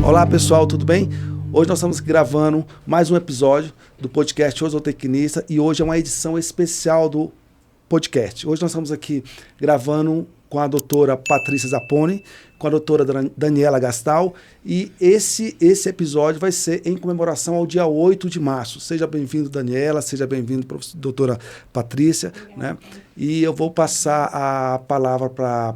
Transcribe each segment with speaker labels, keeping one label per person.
Speaker 1: Olá pessoal, tudo bem? Hoje nós estamos gravando mais um episódio do podcast O Zootecnista e hoje é uma edição especial do podcast. Hoje nós estamos aqui gravando com a doutora Patrícia Zapponi, com a doutora Daniela Gastal e esse episódio vai ser em comemoração ao dia 8 de março. Seja bem-vindo, Daniela, seja bem-vindo, doutora Patrícia, né? E eu vou passar a palavra para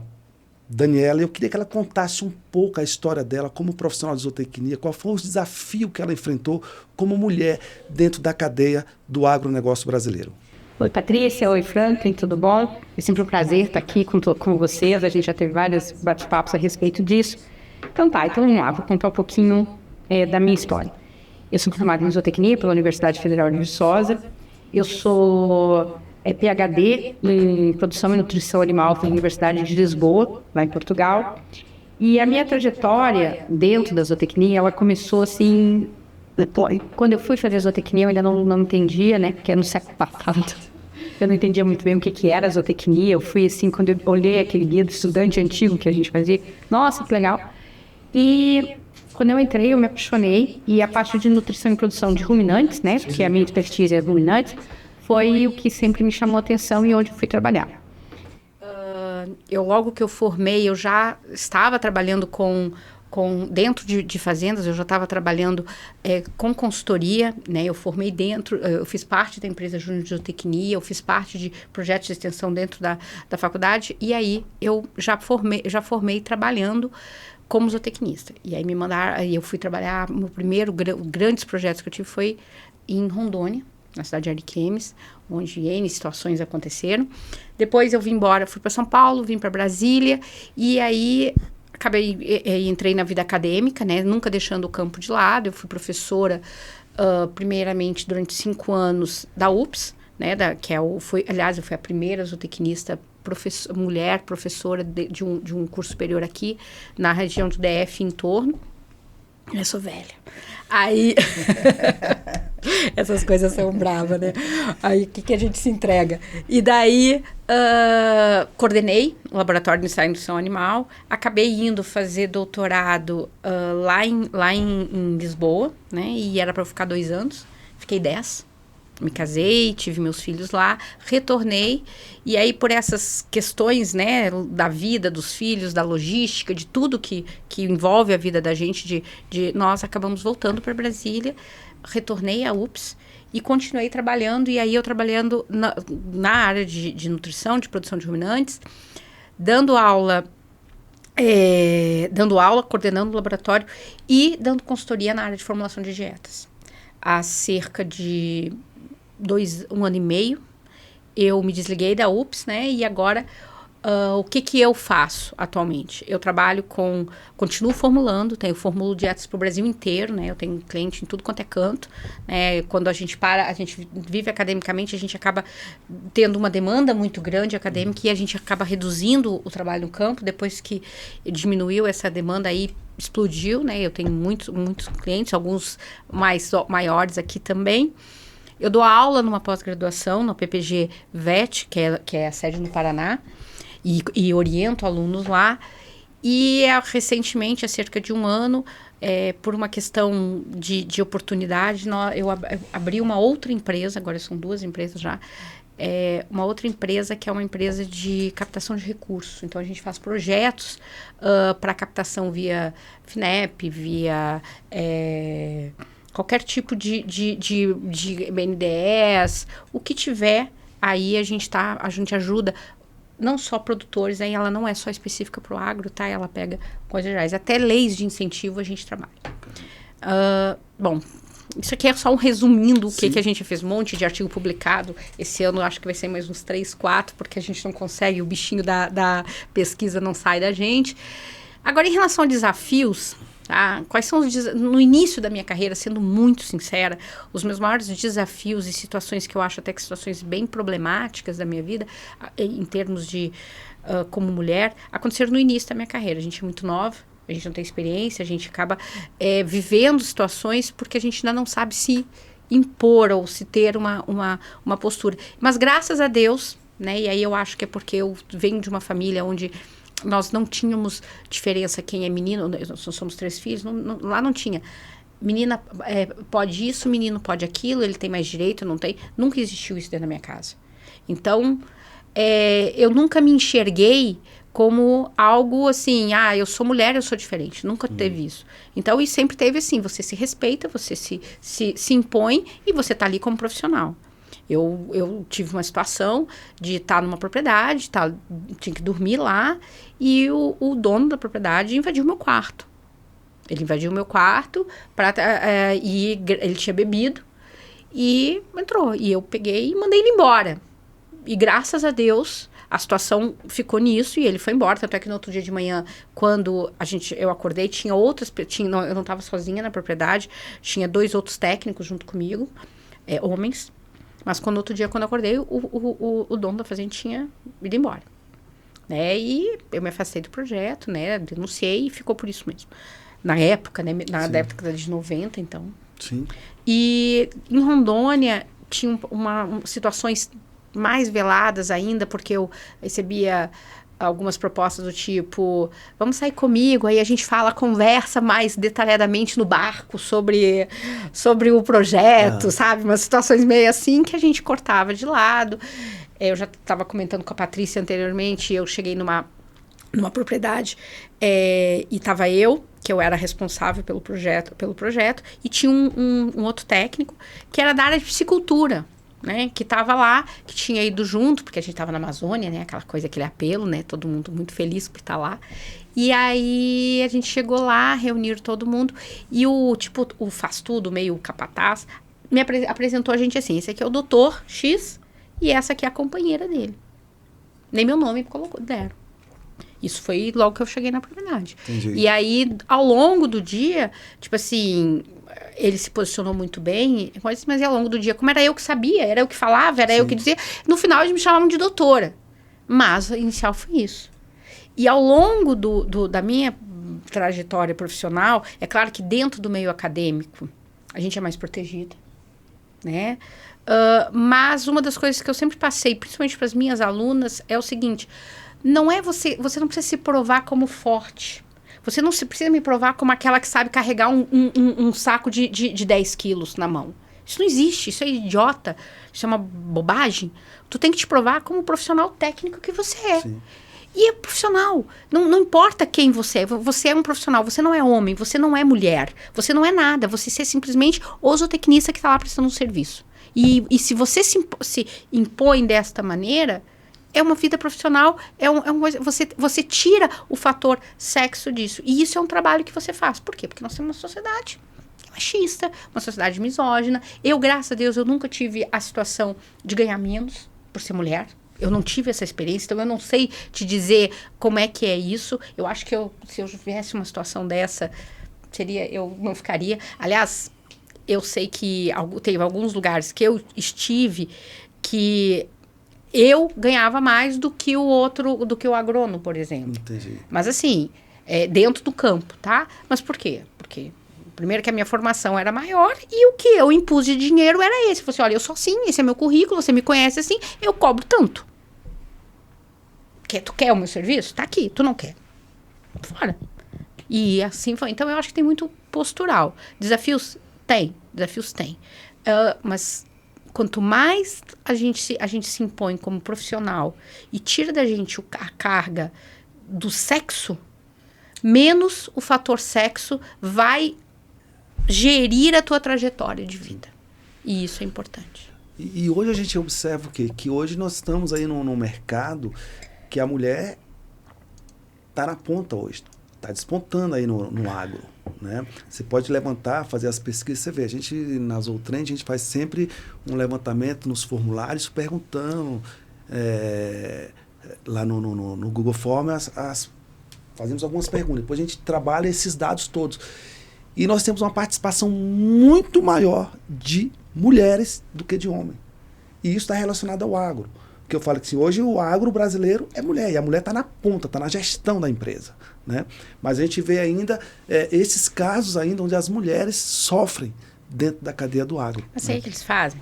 Speaker 1: Daniela, eu queria que ela contasse um pouco a história dela como profissional de zootecnia, qual foi o desafio que ela enfrentou como mulher dentro da cadeia do agronegócio brasileiro.
Speaker 2: Oi, Patrícia. Oi, Franklin. Tudo bom? É sempre um prazer estar aqui com vocês. A gente já teve vários bate-papos a respeito disso. Então vamos lá. Vou contar um pouquinho da minha história. Eu sou formada em zootecnia pela Universidade Federal de Viçosa. Eu sou PhD em Produção e Nutrição Animal pela Universidade de Lisboa, lá em Portugal. E a minha trajetória dentro da zootecnia, ela começou assim... Quando eu fui fazer zootecnia, eu ainda não entendia, né? Porque era no século passado. Eu não entendia muito bem o que era zootecnia. Eu fui assim, quando eu olhei aquele guia do estudante antigo que a gente fazia, nossa, que legal. E quando eu entrei, eu me apaixonei. E a parte de nutrição e produção de ruminantes, né? Porque a minha expertise é ruminantes, foi o que sempre me chamou a atenção e onde eu fui trabalhar. Logo que eu formei, eu já estava trabalhando dentro de fazendas, eu já estava trabalhando com consultoria, né? Eu formei eu fiz parte da empresa Júnior de Zootecnia, eu fiz parte de projetos de extensão dentro da faculdade, e aí eu já formei trabalhando como zootecnista. E aí eu fui trabalhar, meu primeiro grandes projetos que eu tive foi em Rondônia, na cidade de Ariquemes, onde N situações aconteceram. Depois eu vim embora, fui para São Paulo, vim para Brasília, e aí entrei na vida acadêmica, né? Nunca deixando o campo de lado. Eu fui professora, primeiramente, durante 5 anos da UPS, né? Eu fui a primeira zootecnista mulher professora de um curso superior aqui, na região do DF, em torno. Eu sou velha. Aí... Essas coisas são bravas, né? Aí, o que a gente se entrega? E daí, coordenei o Laboratório de Ensaio e Nutrição Animal. Acabei indo fazer doutorado lá em Lisboa, né? E era para eu ficar 2 anos. Fiquei 10. Me casei, tive meus filhos lá, retornei, e aí por essas questões, né, da vida, dos filhos, da logística, de tudo que envolve a vida da gente, nós acabamos voltando para Brasília, retornei à UPS e continuei trabalhando, e aí eu trabalhando na área de nutrição, de produção de ruminantes, dando aula, coordenando o laboratório e dando consultoria na área de formulação de dietas. Há cerca de 1 ano e meio, eu me desliguei da UPS, né? E agora, o que eu faço atualmente? Eu continuo formulando, eu formulo dietas para o Brasil inteiro, né? Eu tenho cliente em tudo quanto é canto, né? Quando a gente vive academicamente, a gente acaba tendo uma demanda muito grande acadêmica e a gente acaba reduzindo o trabalho no campo. Depois que diminuiu essa demanda aí, explodiu, né? Eu tenho muitos clientes, alguns maiores aqui também. Eu dou aula numa pós-graduação, no PPG VET, que é a sede no Paraná, e oriento alunos lá. E recentemente, há cerca de 1 ano, por uma questão de oportunidade, eu abri uma outra empresa, agora são 2 empresas já, uma outra empresa que é uma empresa de captação de recursos. Então, a gente faz projetos para captação via FINEP, via... qualquer tipo de BNDES, o que tiver, aí a gente ajuda não só produtores, aí ela não é só específica para o agro, tá? Ela pega coisas gerais. Até leis de incentivo a gente trabalha. Bom, isso aqui é só um resumindo o que a gente fez. Um monte de artigo publicado. Esse ano acho que vai ser mais uns 3, 4, porque a gente não consegue, o bichinho da pesquisa não sai da gente. Agora, em relação a desafios... Quais são no início da minha carreira, sendo muito sincera, os meus maiores desafios e situações que eu acho até que situações bem problemáticas da minha vida, em termos de como mulher, aconteceram no início da minha carreira. A gente é muito nova, a gente não tem experiência, a gente acaba vivendo situações porque a gente ainda não sabe se impor ou se ter uma postura. Mas graças a Deus, né, e aí eu acho que é porque eu venho de uma família onde nós não tínhamos diferença quem é menino, nós somos 3 filhos, lá não tinha. Menina pode isso, menino pode aquilo, ele tem mais direito, não tem. Nunca existiu isso dentro da minha casa. Então, eu nunca me enxerguei como algo assim, eu sou mulher, eu sou diferente. Nunca teve isso. Então, e sempre teve assim, você se respeita, você se impõe e você tá ali como profissional. Eu tive uma situação de estar numa propriedade, tinha que dormir lá, e o dono da propriedade invadiu meu quarto. Ele invadiu meu quarto, e ele tinha bebido, e entrou. E eu peguei e mandei ele embora. E graças a Deus, a situação ficou nisso, e ele foi embora. Tanto é que no outro dia de manhã, quando eu acordei, tinha outras... eu não estava sozinha na propriedade, tinha 2 outros técnicos junto comigo, homens. Mas no outro dia, quando eu acordei, o dono da fazenda tinha ido embora. Né? E eu me afastei do projeto, né? Denunciei e ficou por isso mesmo. Na época, né? Na década de 90, então.
Speaker 1: Sim.
Speaker 2: E em Rondônia, tinha situações mais veladas ainda, porque eu recebia algumas propostas do tipo, vamos sair comigo, aí a gente conversa mais detalhadamente no barco sobre o projeto, sabe? Umas situações meio assim que a gente cortava de lado. Eu já estava comentando com a Patrícia anteriormente, eu cheguei numa propriedade e estava que eu era responsável pelo projeto, e tinha um outro técnico que era da área de piscicultura, né, que estava lá, que tinha ido junto, porque a gente estava na Amazônia, né, aquela coisa, aquele apelo, né, todo mundo muito feliz por estar lá. E aí a gente chegou lá, reuniram todo mundo, e o faz tudo, meio capataz, me apresentou a gente assim, esse aqui é o doutor X, e essa aqui é a companheira dele. Nem meu nome deram. Isso foi logo que eu cheguei na propriedade.
Speaker 1: Entendi.
Speaker 2: E aí, ao longo do dia, tipo assim, ele se posicionou muito bem, mas ao longo do dia, como era eu que sabia, era eu que falava, era eu que dizia, no final eles me chamavam de doutora. Mas, a inicial foi isso. E ao longo da minha trajetória profissional, é claro que dentro do meio acadêmico, a gente é mais protegida, né? Mas uma das coisas que eu sempre passei, principalmente para as minhas alunas, é o seguinte... Não é você não precisa se provar como forte. Você não precisa me provar como aquela que sabe carregar um saco de 10 quilos na mão. Isso não existe, isso é idiota, isso é uma bobagem. Tu tem que te provar como profissional técnico que você é.
Speaker 1: Sim.
Speaker 2: E é profissional. Não importa quem você é um profissional, você não é homem, você não é mulher, você não é nada, você é simplesmente o zootecnista que está lá prestando um serviço. E se você se impõe desta maneira... É uma vida profissional, você tira o fator sexo disso. E isso é um trabalho que você faz. Por quê? Porque nós temos uma sociedade machista, uma sociedade misógina. Eu, graças a Deus, eu nunca tive a situação de ganhar menos por ser mulher. Eu não tive essa experiência, então eu não sei te dizer como é que é isso. Eu acho que se eu tivesse uma situação dessa, eu não ficaria. Aliás, eu sei que teve alguns lugares que eu estive que... eu ganhava mais do que o agrônomo, por exemplo.
Speaker 1: Entendi.
Speaker 2: Mas assim, dentro do campo, tá? Mas por quê? Porque, primeiro que a minha formação era maior e o que eu impus de dinheiro era esse. Eu falei assim, olha, eu sou assim, esse é meu currículo, você me conhece assim, eu cobro tanto. Tu quer o meu serviço? Tá aqui, tu não quer. Fora. E assim foi. Então, eu acho que tem muito postural. Desafios? Tem. Mas... quanto mais a gente se impõe como profissional e tira da gente a carga do sexo, menos o fator sexo vai gerir a tua trajetória de vida. E isso é importante.
Speaker 1: E hoje a gente observa o quê? Que hoje nós estamos aí num mercado que a mulher está na ponta hoje. Está despontando aí no agro. Né? Você pode levantar, fazer as pesquisas, você vê, a gente na Zootrend, a gente faz sempre um levantamento nos formulários perguntando lá no Google Forms, fazemos algumas perguntas, depois a gente trabalha esses dados todos e nós temos uma participação muito maior de mulheres do que de homens, e isso está relacionado ao agro, que eu falo que assim, hoje o agro brasileiro é mulher, e a mulher está na ponta, está na gestão da empresa. Né? Mas a gente vê ainda esses casos ainda onde as mulheres sofrem dentro da cadeia do agro.
Speaker 2: Mas aí o que eles fazem?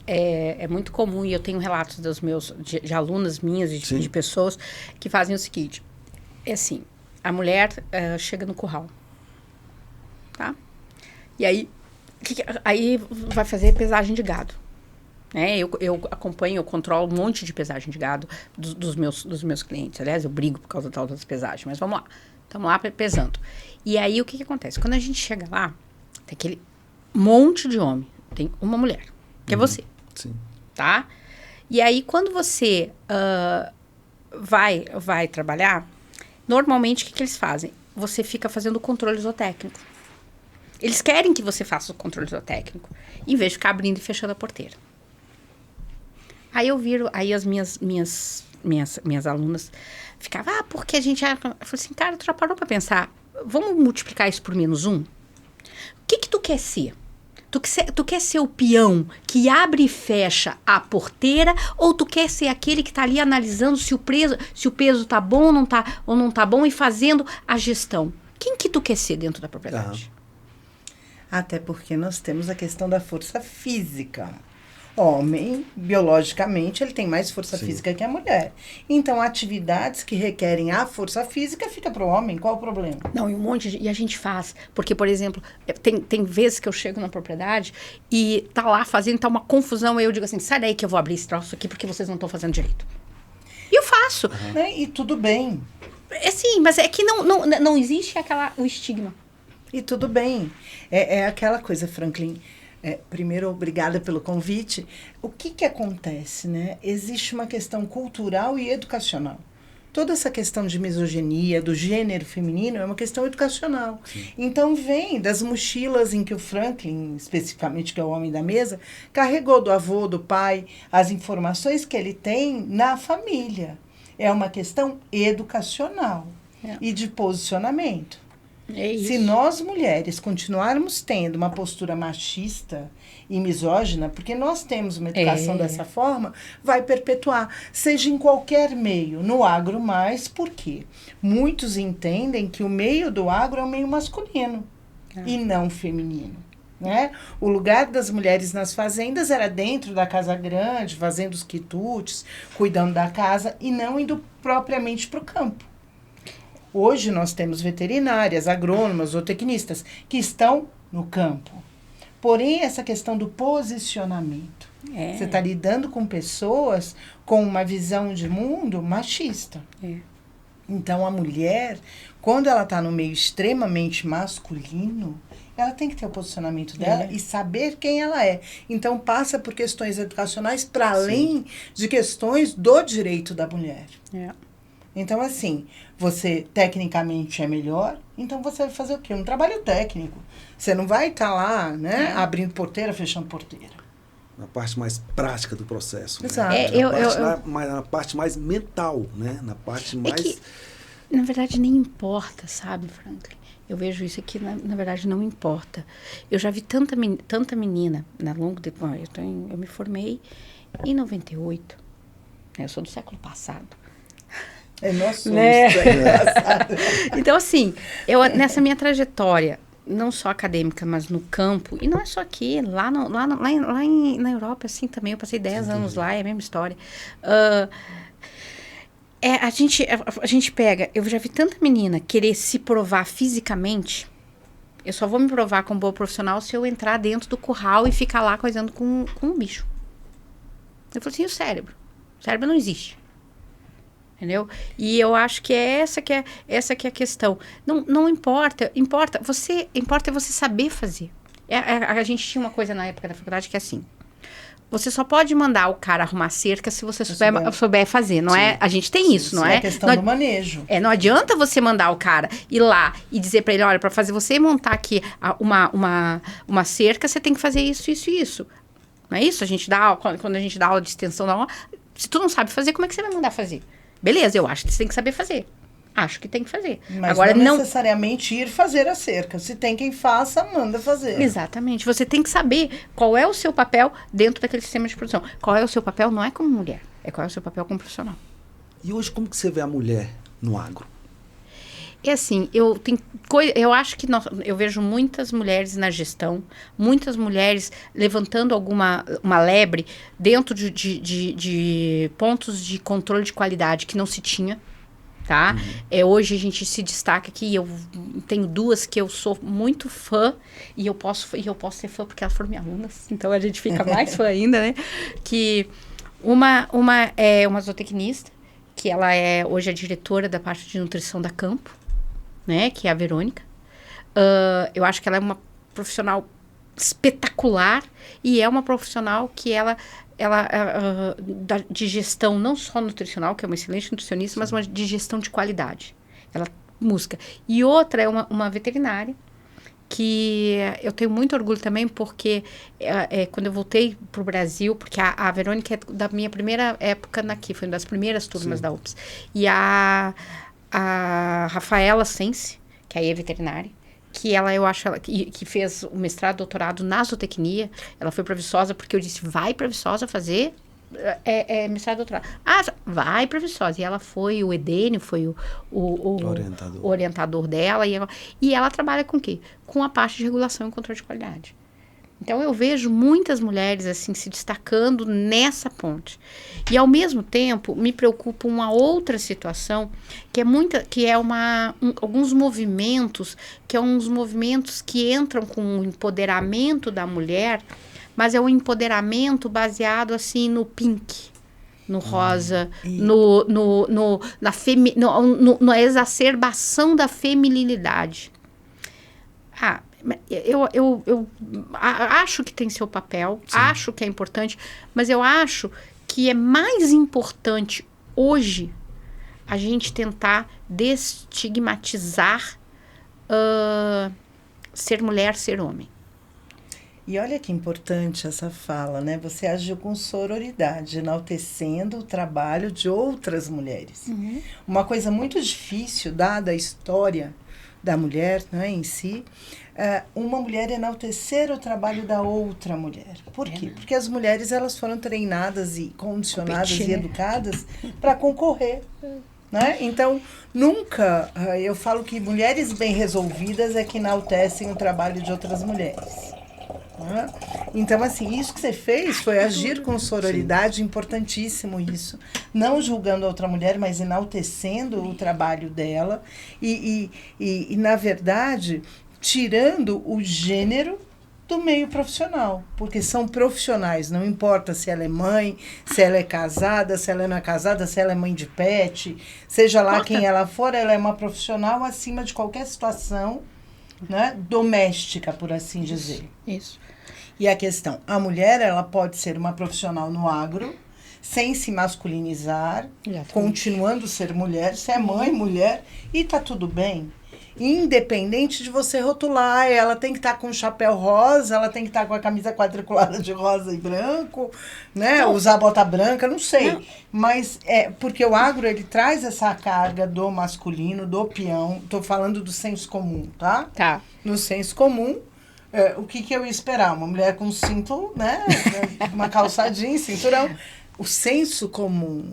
Speaker 2: é muito comum, e eu tenho relatos de alunas minhas, de pessoas que fazem o seguinte. É assim, a mulher chega no curral, tá? E aí vai fazer pesagem de gado. Né? Eu acompanho, eu controlo um monte de pesagem de gado dos meus clientes. Aliás, eu brigo por causa das pesagens, mas vamos lá. Estamos lá pesando. E aí, o que acontece? Quando a gente chega lá, tem aquele monte de homem. Tem uma mulher, que é você.
Speaker 1: Sim.
Speaker 2: Tá? E aí, quando você vai trabalhar, normalmente, o que eles fazem? Você fica fazendo o controle zootécnico. Eles querem que você faça o controle zootécnico, em vez de ficar abrindo e fechando a porteira. Aí eu viro, aí as minhas alunas ficavam, porque a gente... Eu falei assim, cara, tu já parou pra pensar? Vamos multiplicar isso por -1? O que tu quer ser? Tu quer ser o peão que abre e fecha a porteira, ou tu quer ser aquele que tá ali analisando se o peso tá bom ou não tá bom e fazendo a gestão? Quem que tu quer ser dentro da propriedade?
Speaker 3: Até porque nós temos a questão da força física. Homem, biologicamente, ele tem mais força física que a mulher. Então, atividades que requerem a força física fica para o homem. Qual o problema?
Speaker 2: Não, e a gente faz. Porque, por exemplo, tem vezes que eu chego na propriedade e tá lá fazendo, tá uma confusão, aí eu digo assim, sai daí que eu vou abrir esse troço aqui porque vocês não estão fazendo direito. E eu faço.
Speaker 3: E tudo bem.
Speaker 2: Sim, mas é que não existe o estigma.
Speaker 3: E tudo bem. É aquela coisa, Franklin. Primeiro, obrigada pelo convite. O que acontece, né? Existe uma questão cultural e educacional. Toda essa questão de misoginia, do gênero feminino, é uma questão educacional. Sim. Então, vem das mochilas em que o Franklin, especificamente, que é o homem da mesa, carregou do avô, do pai, as informações que ele tem na família. É uma questão educacional e de posicionamento.
Speaker 2: É isso.
Speaker 3: Se nós, mulheres, continuarmos tendo uma postura machista e misógina, porque nós temos uma educação dessa forma, vai perpetuar, seja em qualquer meio, no agro mais, por quê? Muitos entendem que o meio do agro é um meio masculino e não feminino. Né? O lugar das mulheres nas fazendas era dentro da casa grande, fazendo os quitutes, cuidando da casa e não indo propriamente para o campo. Hoje nós temos veterinárias, agrônomas, zootecnistas que estão no campo. Porém, essa questão do posicionamento. Você está lidando com pessoas com uma visão de mundo machista. Então, a mulher, quando ela está no meio extremamente masculino, ela tem que ter o posicionamento dela e saber quem ela é. Então, passa por questões educacionais para além de questões do direito da mulher. Então, assim, você tecnicamente é melhor, então você vai fazer o quê? Um trabalho técnico. Você não vai estar lá, né, abrindo porteira, fechando porteira.
Speaker 1: Na parte mais prática do processo.
Speaker 3: Exato.
Speaker 1: Né? Na parte mais mental, né? Na parte mais...
Speaker 2: que, na verdade, nem importa, sabe, Franklin? Eu vejo isso aqui, na verdade, não importa. Eu já vi tanta menina, longo de... Eu me formei em 98. Eu sou do século passado.
Speaker 3: Nós somos
Speaker 2: Então, assim, nessa minha trajetória, não só acadêmica, mas no campo, e não é só aqui, lá na Europa, assim, também, eu passei 10 anos lá, é a mesma história. A gente pega, eu já vi tanta menina querer se provar fisicamente, eu só vou me provar como boa profissional se eu entrar dentro do curral e ficar lá coisando com um bicho. Eu falei assim, e o cérebro? O cérebro não existe. Entendeu? E eu acho que essa que é a questão. Não importa. Importa é você saber fazer. A gente tinha uma coisa na época da faculdade que é assim. Você só pode mandar o cara arrumar cerca se você souber fazer, não é? A gente tem isso, não é?
Speaker 3: É a questão do manejo.
Speaker 2: Não adianta você mandar o cara ir lá e dizer para ele, olha, para fazer você montar aqui uma cerca, você tem que fazer isso, isso e isso. Não é isso? Quando a gente dá aula de extensão, se tu não sabe fazer, como é que você vai mandar fazer? Beleza, eu acho que você tem que saber fazer. Acho que tem que fazer.
Speaker 3: Mas agora, não necessariamente ir fazer a cerca. Se tem quem faça, manda fazer.
Speaker 2: Exatamente. Você tem que saber qual é o seu papel dentro daquele sistema de produção. Qual é o seu papel, não é como mulher, qual é o seu papel como profissional.
Speaker 1: E hoje, como que você vê a mulher no agro?
Speaker 2: É assim, eu acho que eu vejo muitas mulheres na gestão, muitas mulheres levantando uma lebre dentro de pontos de controle de qualidade que não se tinha, tá? Hoje a gente se destaca aqui, eu tenho duas que eu sou muito fã, e eu posso ser fã porque elas foram minhas alunas, então a gente fica mais fã ainda, né? Que uma é uma zootecnista, que ela é hoje a diretora da parte de nutrição da Campo, né, que é a Verônica. Eu acho que ela é uma profissional espetacular, e é uma profissional que ela de gestão não só nutricional, que é uma excelente nutricionista, mas uma de gestão de qualidade. Ela busca. E outra é uma veterinária, que eu tenho muito orgulho também, porque quando eu voltei para o Brasil, porque a Verônica é da minha primeira época aqui, foi uma das primeiras turmas da UPS. E a Rafaela Sense, que aí é veterinária, que eu acho que fez o mestrado, doutorado na zootecnia. Ela foi para Viçosa, porque eu disse, vai para Viçosa fazer mestrado, doutorado. Vai para Viçosa. E ela foi, o Edênio foi o orientador dela. E ela trabalha com o quê? Com a parte de regulação e controle de qualidade. Então, eu vejo muitas mulheres assim se destacando nessa ponte. E, ao mesmo tempo, me preocupa uma outra situação, que é alguns movimentos, que entram com o empoderamento da mulher, mas é um empoderamento baseado assim no pink, no rosa, na exacerbação da feminilidade. Eu acho que tem seu papel, sim, acho que é importante, mas eu acho que é mais importante hoje a gente tentar destigmatizar ser mulher, ser homem.
Speaker 3: E olha que importante essa fala, né? Você agiu com sororidade, enaltecendo o trabalho de outras mulheres. Uhum. Uma coisa muito difícil, dada a história da mulher, né, em si, uma mulher enaltecer o trabalho da outra mulher. Por quê? Porque as mulheres, elas foram treinadas e condicionadas e educadas para concorrer. Né? Então, nunca, eu falo que mulheres bem resolvidas é que enaltecem o trabalho de outras mulheres. Né? Então, assim, isso que você fez foi agir com sororidade, importantíssimo isso. Não julgando a outra mulher, mas enaltecendo o trabalho dela e na verdade, tirando o gênero do meio profissional, porque são profissionais, não importa se ela é mãe, se ela é casada, se ela não é casada, se ela é mãe de pet, seja lá quem ela for, ela é uma profissional acima de qualquer situação, né, doméstica, por assim dizer.
Speaker 2: Isso.
Speaker 3: E a questão, a mulher, ela pode ser uma profissional no agro, sem se masculinizar, continuando ser mulher, se é mãe, mulher, e tá tudo bem. Independente de você rotular, ela tem que estar com o chapéu rosa, ela tem que estar com a camisa quadriculada de rosa e branco, né? Não. Usar bota branca, não sei. Não. Mas porque o agro, ele traz essa carga do masculino, do peão. Tô falando do senso comum, tá?
Speaker 2: Tá.
Speaker 3: No senso comum, o que eu ia esperar? Uma mulher com cinto, né? Uma calça jeans, cinturão. O senso comum,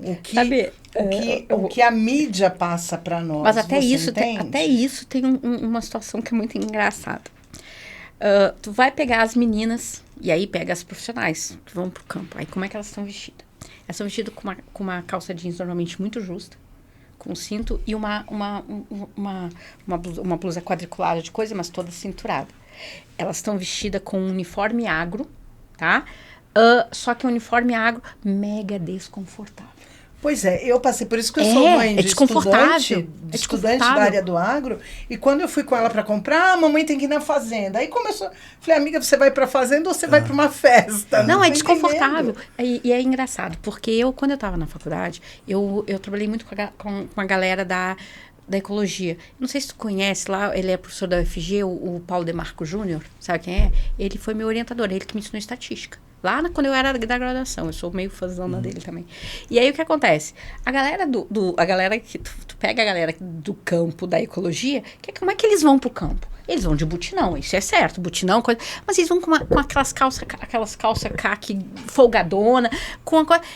Speaker 3: o que a mídia passa para nós.
Speaker 2: Mas até isso tem uma situação que é muito engraçada. Tu vai pegar as meninas, e aí pega as profissionais que vão pro campo. Aí como é que elas estão vestidas? Elas estão vestidas com uma calça jeans normalmente muito justa, com cinto e uma blusa quadriculada de coisa, mas toda cinturada. Elas estão vestidas com um uniforme agro, tá? Só que o uniforme agro mega desconfortável.
Speaker 3: Pois é, eu passei por isso que eu sou mãe de estudante da área do agro, e quando eu fui com ela para comprar, a mamãe tem que ir na fazenda. Aí começou, falei, amiga, você vai para a fazenda ou você vai para uma festa?
Speaker 2: Não, é desconfortável. E é engraçado, porque quando eu estava na faculdade, eu trabalhei muito com a galera da ecologia. Não sei se tu conhece lá, ele é professor da UFG, o Paulo Demarco Júnior, sabe quem é? Ele foi meu orientador, ele que me ensinou estatística. Lá quando eu era da graduação, eu sou meio fãzona dele também. E aí o que acontece? A galera a galera que tu pega a galera do campo da ecologia, como é que eles vão pro campo? Eles vão de butinão, isso é certo, butinão, coisa, mas eles vão com aquelas calças caqui folgadona,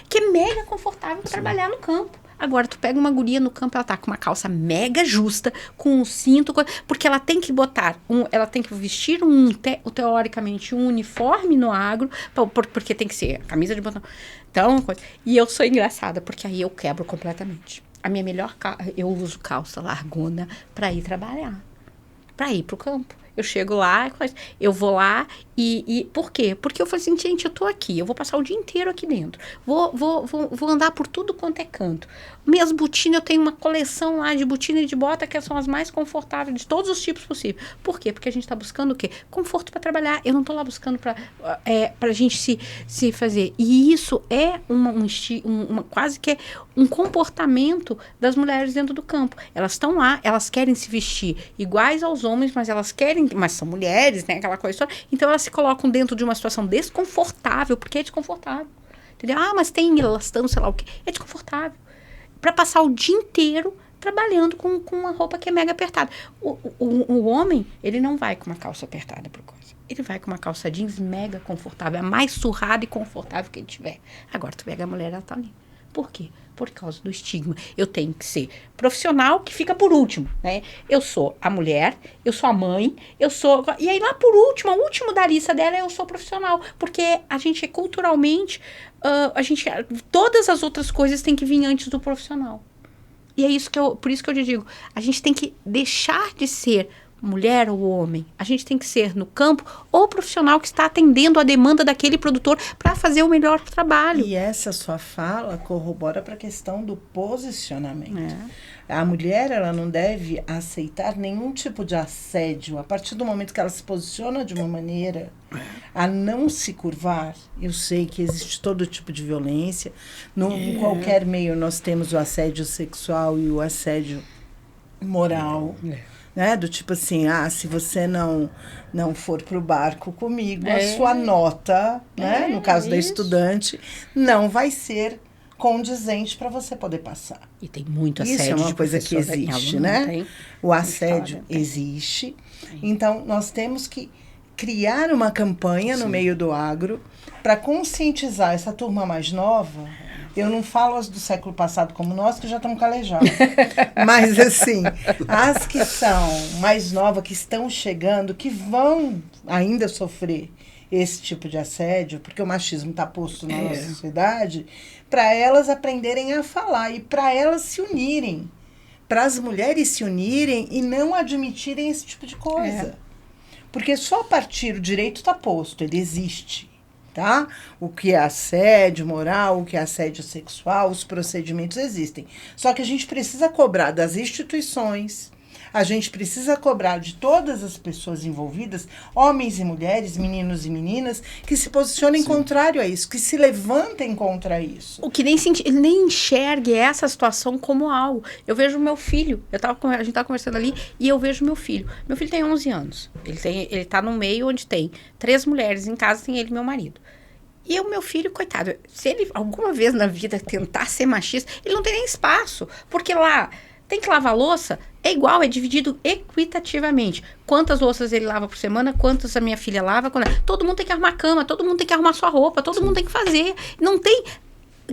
Speaker 2: que é mega confortável para trabalhar no campo. Agora, tu pega uma guria no campo, ela tá com uma calça mega justa, com um cinto, porque ela tem que botar, ela tem que vestir teoricamente um uniforme no agro, porque tem que ser camisa de botão. Então, e eu sou engraçada, porque aí eu quebro completamente. A minha eu uso calça largona para ir trabalhar, para ir pro campo. Eu chego lá, eu vou lá e por quê? Porque eu falei assim, gente, eu tô aqui, eu vou passar o dia inteiro aqui dentro. Vou andar por tudo quanto é canto. Minhas botinas, eu tenho uma coleção lá de botina e de bota que são as mais confortáveis de todos os tipos possíveis. Por quê? Porque a gente tá buscando o quê? Conforto para trabalhar. Eu não tô lá buscando pra gente se fazer. E isso é quase que é um comportamento das mulheres dentro do campo. Elas estão lá, elas querem se vestir iguais aos homens, mas são mulheres, né? Aquela coisa toda. Então, elas se colocam dentro de uma situação desconfortável, porque é desconfortável. Entendeu? Ah, mas tem elastano, sei lá o quê. É desconfortável. Para passar o dia inteiro trabalhando com uma roupa que é mega apertada. O homem, ele não vai com uma calça apertada por coisa. Ele vai com uma calça jeans mega confortável, a mais surrada e confortável que ele tiver. Agora, tu pega a mulher, ela tá ali. Por quê? Por causa do estigma. Eu tenho que ser profissional, que fica por último, né? Eu sou a mulher, eu sou a mãe, e aí lá por último, o último da lista dela é eu sou profissional. Porque a gente culturalmente, todas as outras coisas têm que vir antes do profissional. E é isso por isso que eu te digo, a gente tem que deixar de ser mulher ou homem. A gente tem que ser no campo ou profissional que está atendendo a demanda daquele produtor para fazer o melhor trabalho.
Speaker 3: E essa sua fala corrobora para a questão do posicionamento. A mulher, ela não deve aceitar nenhum tipo de assédio. A partir do momento que ela se posiciona de uma maneira a não se curvar, eu sei que existe todo tipo de violência. Em qualquer meio nós temos o assédio sexual e o assédio moral. Né? Do tipo assim, se você não for pro barco comigo, a sua nota, né? No caso da estudante, não vai ser condizente para você poder passar.
Speaker 2: E tem muito assédio.
Speaker 3: Isso é uma coisa que existe, né? O assédio existe. Então, nós temos que criar uma campanha no meio do agro para conscientizar essa turma mais nova. Eu não falo as do século passado como nós, que já estamos calejados. Mas, assim, as que são mais novas, que estão chegando, que vão ainda sofrer esse tipo de assédio, porque o machismo está posto na nossa sociedade, para elas aprenderem a falar e para elas se unirem. Para as mulheres se unirem e não admitirem esse tipo de coisa. Porque só a partir o direito está posto, ele existe. Tá? O que é assédio moral, o que é assédio sexual, os procedimentos existem. Só que a gente precisa cobrar das instituições, a gente precisa cobrar de todas as pessoas envolvidas, homens e mulheres, meninos e meninas, que se posicionem contrário a isso, que se levantem contra isso.
Speaker 2: O que nem enxergue essa situação como algo. Eu vejo o meu filho, a gente estava conversando ali, e eu vejo meu filho. Meu filho tem 11 anos. Ele tá no meio onde tem 3 mulheres em casa, tem ele e meu marido. E o meu filho, coitado, se ele alguma vez na vida tentar ser machista, ele não tem nem espaço. Porque lá tem que lavar louça, é igual, é dividido equitativamente. Quantas louças ele lava por semana, quantas a minha filha lava. Todo mundo tem que arrumar cama, todo mundo tem que arrumar sua roupa, todo mundo tem que fazer. Não tem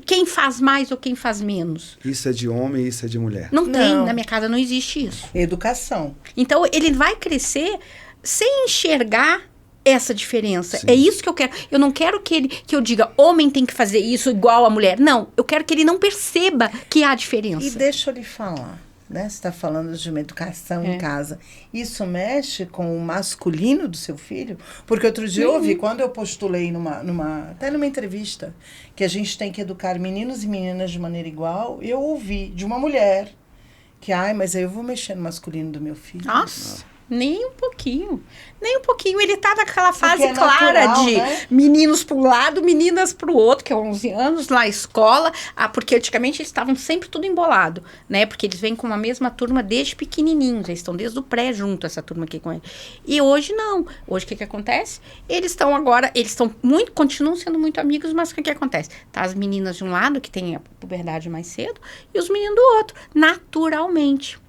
Speaker 2: quem faz mais ou quem faz menos.
Speaker 1: Isso é de homem, isso é de mulher.
Speaker 2: Não tem, na minha casa não existe isso.
Speaker 3: Educação.
Speaker 2: Então, ele vai crescer sem enxergar essa diferença. Sim. É isso que eu quero. Eu não quero que eu diga, homem tem que fazer isso igual a mulher. Não, eu quero que ele não perceba que há diferença.
Speaker 3: E deixa eu lhe falar, né? Você está falando de uma educação em casa. Isso mexe com o masculino do seu filho? Porque outro dia eu ouvi, quando eu postulei até numa entrevista, que a gente tem que educar meninos e meninas de maneira igual, eu ouvi de uma mulher que, mas aí eu vou mexer no masculino do meu filho.
Speaker 2: Nossa. Nem um pouquinho. Ele tá naquela fase
Speaker 3: natural,
Speaker 2: clara de meninos para um lado, meninas para o outro, que é 11 anos, na escola. Porque antigamente eles estavam sempre tudo embolado, né? Porque eles vêm com a mesma turma desde pequenininhos. Eles estão desde o pré junto, essa turma aqui com ele. E hoje não. Hoje o que acontece? Eles continuam sendo muito amigos, mas o que acontece? Tá as meninas de um lado, que tem a puberdade mais cedo, e os meninos do outro, naturalmente.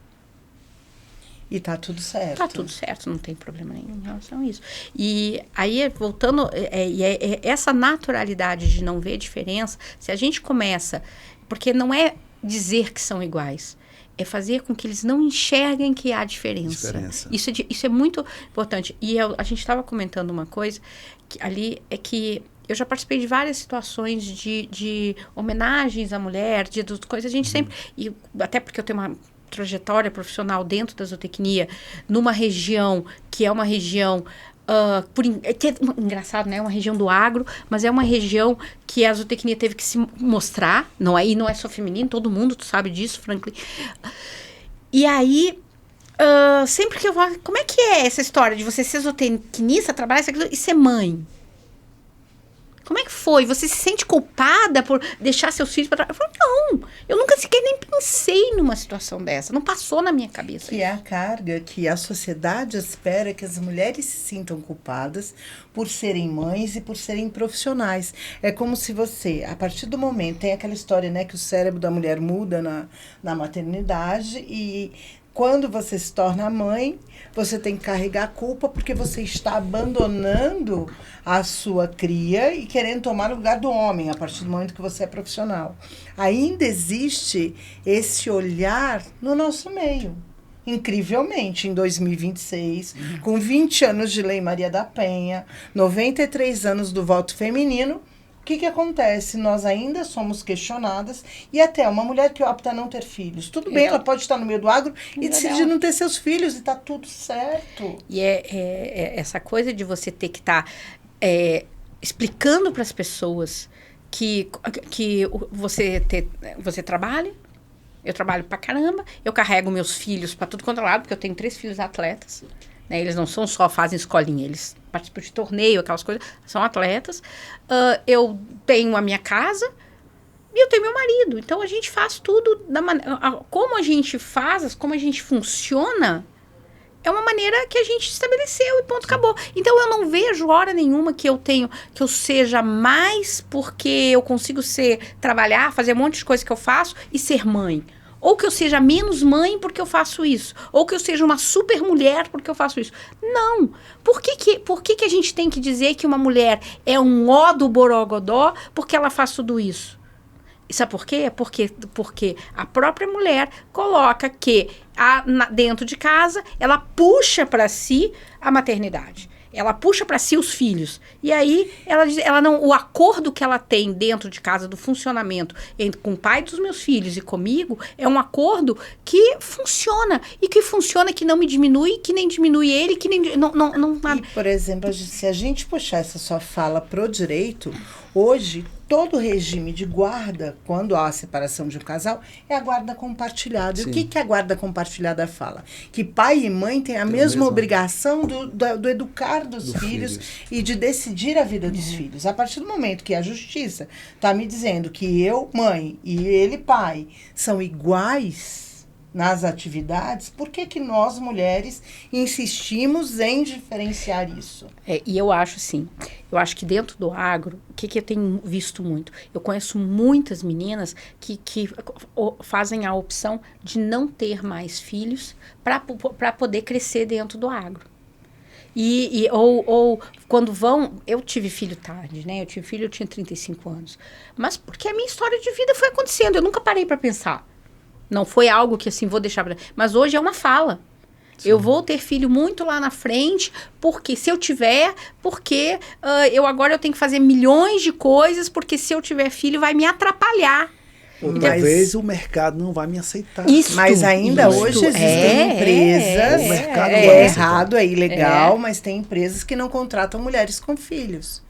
Speaker 3: E tá tudo certo.
Speaker 2: Tá tudo certo, não tem problema nenhum em relação a isso. E aí, voltando, essa naturalidade de não ver diferença, se a gente começa, porque não é dizer que são iguais. É fazer com que eles não enxerguem que há diferença. Isso é muito importante. E a gente estava comentando uma coisa que ali é que eu já participei de várias situações de homenagens à mulher, de coisas. A gente sempre... E até porque eu tenho uma trajetória profissional dentro da zootecnia, numa região que é uma região... engraçado, né? É uma região do agro, mas é uma região que a zootecnia teve que se mostrar, não é só feminino, todo mundo sabe disso, Franklin. E aí, sempre que eu vou... Como é que é essa história de você ser zootecnista, trabalhar e ser mãe? Como é que foi? Você se sente culpada por deixar seus filhos para trás? Eu falo, não, eu nunca sequer nem pensei numa situação dessa. Não passou na minha cabeça.
Speaker 3: Que é a carga que a sociedade espera que as mulheres se sintam culpadas por serem mães e por serem profissionais. É como se você, a partir do momento, tem aquela história, né, que o cérebro da mulher muda na maternidade e... Quando você se torna mãe, você tem que carregar a culpa porque você está abandonando a sua cria e querendo tomar o lugar do homem a partir do momento que você é profissional. Ainda existe esse olhar no nosso meio. Incrivelmente, em 2026, com 20 anos de Lei Maria da Penha, 93 anos do voto feminino, o que acontece? Nós ainda somos questionadas e até uma mulher que opta a não ter filhos. Tudo bem, ela pode estar no meio do agro e decidir não ter seus filhos e está tudo certo.
Speaker 2: E essa coisa de você ter que estar explicando para as pessoas que você trabalha, eu trabalho pra caramba, eu carrego meus filhos para tudo quanto é lado, porque eu tenho 3 filhos atletas. Né? Eles não são só fazem escolinha, eles participam de torneio, aquelas coisas, são atletas. Eu tenho a minha casa e eu tenho meu marido. Então, a gente faz tudo da maneira... Como a gente faz, como a gente funciona, é uma maneira que a gente estabeleceu e ponto, acabou. Então, eu não vejo hora nenhuma que eu seja mais porque eu consigo trabalhar, fazer um monte de coisa que eu faço e ser mãe. Ou que eu seja menos mãe porque eu faço isso. Ou que eu seja uma super mulher porque eu faço isso. Não. Por que a gente tem que dizer que uma mulher é um ó do borogodó porque ela faz tudo isso? Sabe por quê? Porque a própria mulher coloca que dentro de casa ela puxa para si a maternidade. Ela puxa para si os filhos. E aí, o acordo que ela tem dentro de casa, do funcionamento com o pai dos meus filhos e comigo, é um acordo que funciona. E que funciona, que não me diminui, que nem diminui ele, que nem... Não, nada.
Speaker 3: E, por exemplo, se a gente puxar essa sua fala pro direito, hoje... Todo regime de guarda, quando há a separação de um casal, é a guarda compartilhada. Sim. E o que a guarda compartilhada fala? Que pai e mãe têm a mesma obrigação do educar dos filhos e de decidir a vida dos filhos. A partir do momento que a justiça está me dizendo que eu, mãe, e ele, pai, são iguais nas atividades, por que nós, mulheres, insistimos em diferenciar isso?
Speaker 2: E eu acho assim, que dentro do agro, o que eu tenho visto muito? Eu conheço muitas meninas que fazem a opção de não ter mais filhos para poder crescer dentro do agro. Ou quando vão... Eu tive filho tarde, né? Eu tinha 35 anos. Mas porque a minha história de vida foi acontecendo, eu nunca parei para pensar. Não foi algo que, assim, vou deixar... Mas hoje é uma fala. Sim. Eu vou ter filho muito lá na frente, porque se eu tiver... Porque agora eu tenho que fazer milhões de coisas, porque se eu tiver filho vai me atrapalhar.
Speaker 1: Talvez o mercado não vai me aceitar.
Speaker 3: Mas ainda hoje existem empresas...
Speaker 1: O mercado
Speaker 3: é errado, é ilegal, mas tem empresas que não contratam mulheres com filhos.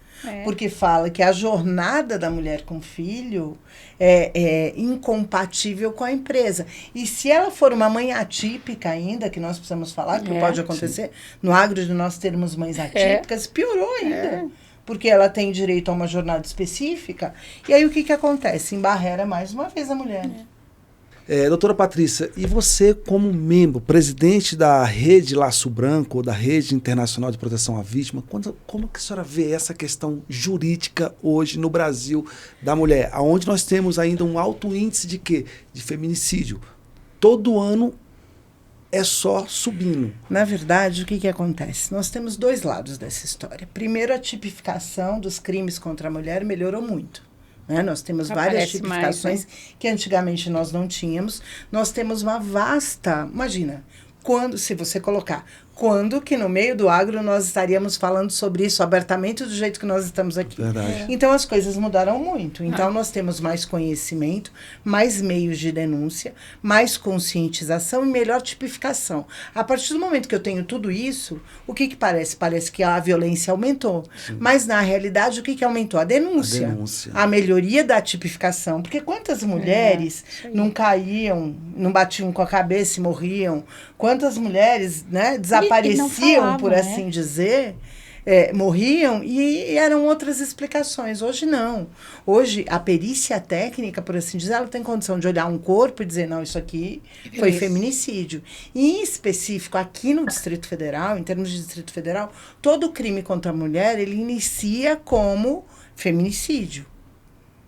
Speaker 3: Porque fala que a jornada da mulher com filho é incompatível com a empresa. E se ela for uma mãe atípica ainda, que nós precisamos falar, que pode acontecer, no agro de nós termos mães atípicas, piorou ainda. Porque ela tem direito a uma jornada específica. E aí o que acontece? Embarrera mais uma vez a mulher.
Speaker 1: Doutora Patrícia, e você como membro, presidente da Rede Laço Branco, ou da Rede Internacional de Proteção à Vítima, como que a senhora vê essa questão jurídica hoje no Brasil da mulher, onde nós temos ainda um alto índice de quê? De feminicídio. Todo ano é só subindo.
Speaker 3: Na verdade, o que acontece? Nós temos 2 lados dessa história. Primeiro, a tipificação dos crimes contra a mulher melhorou muito. Né? Nós temos várias
Speaker 2: Aparece
Speaker 3: tipificações
Speaker 2: mais, né?
Speaker 3: que antigamente nós não tínhamos. Nós temos uma vasta... Imagina, se você colocar... Quando que no meio do agro nós estaríamos falando sobre isso abertamente do jeito que nós estamos aqui.
Speaker 1: Verdade.
Speaker 3: Então as coisas mudaram muito. Então nós temos mais conhecimento, mais meios de denúncia, mais conscientização e melhor tipificação. A partir do momento que eu tenho tudo isso, o que parece? Parece que a violência aumentou. Sim. Mas na realidade o que aumentou? A denúncia. A melhoria da tipificação. Porque quantas mulheres não caíam, não batiam com a cabeça e morriam? Quantas mulheres, né, desapareciam, falavam, por assim dizer, morriam e eram outras explicações. Hoje não. Hoje a perícia técnica, por assim dizer, ela tem condição de olhar um corpo e dizer, não, isso aqui foi feminicídio. E em específico, aqui no Distrito Federal, em termos de Distrito Federal, todo crime contra a mulher, ele inicia como feminicídio.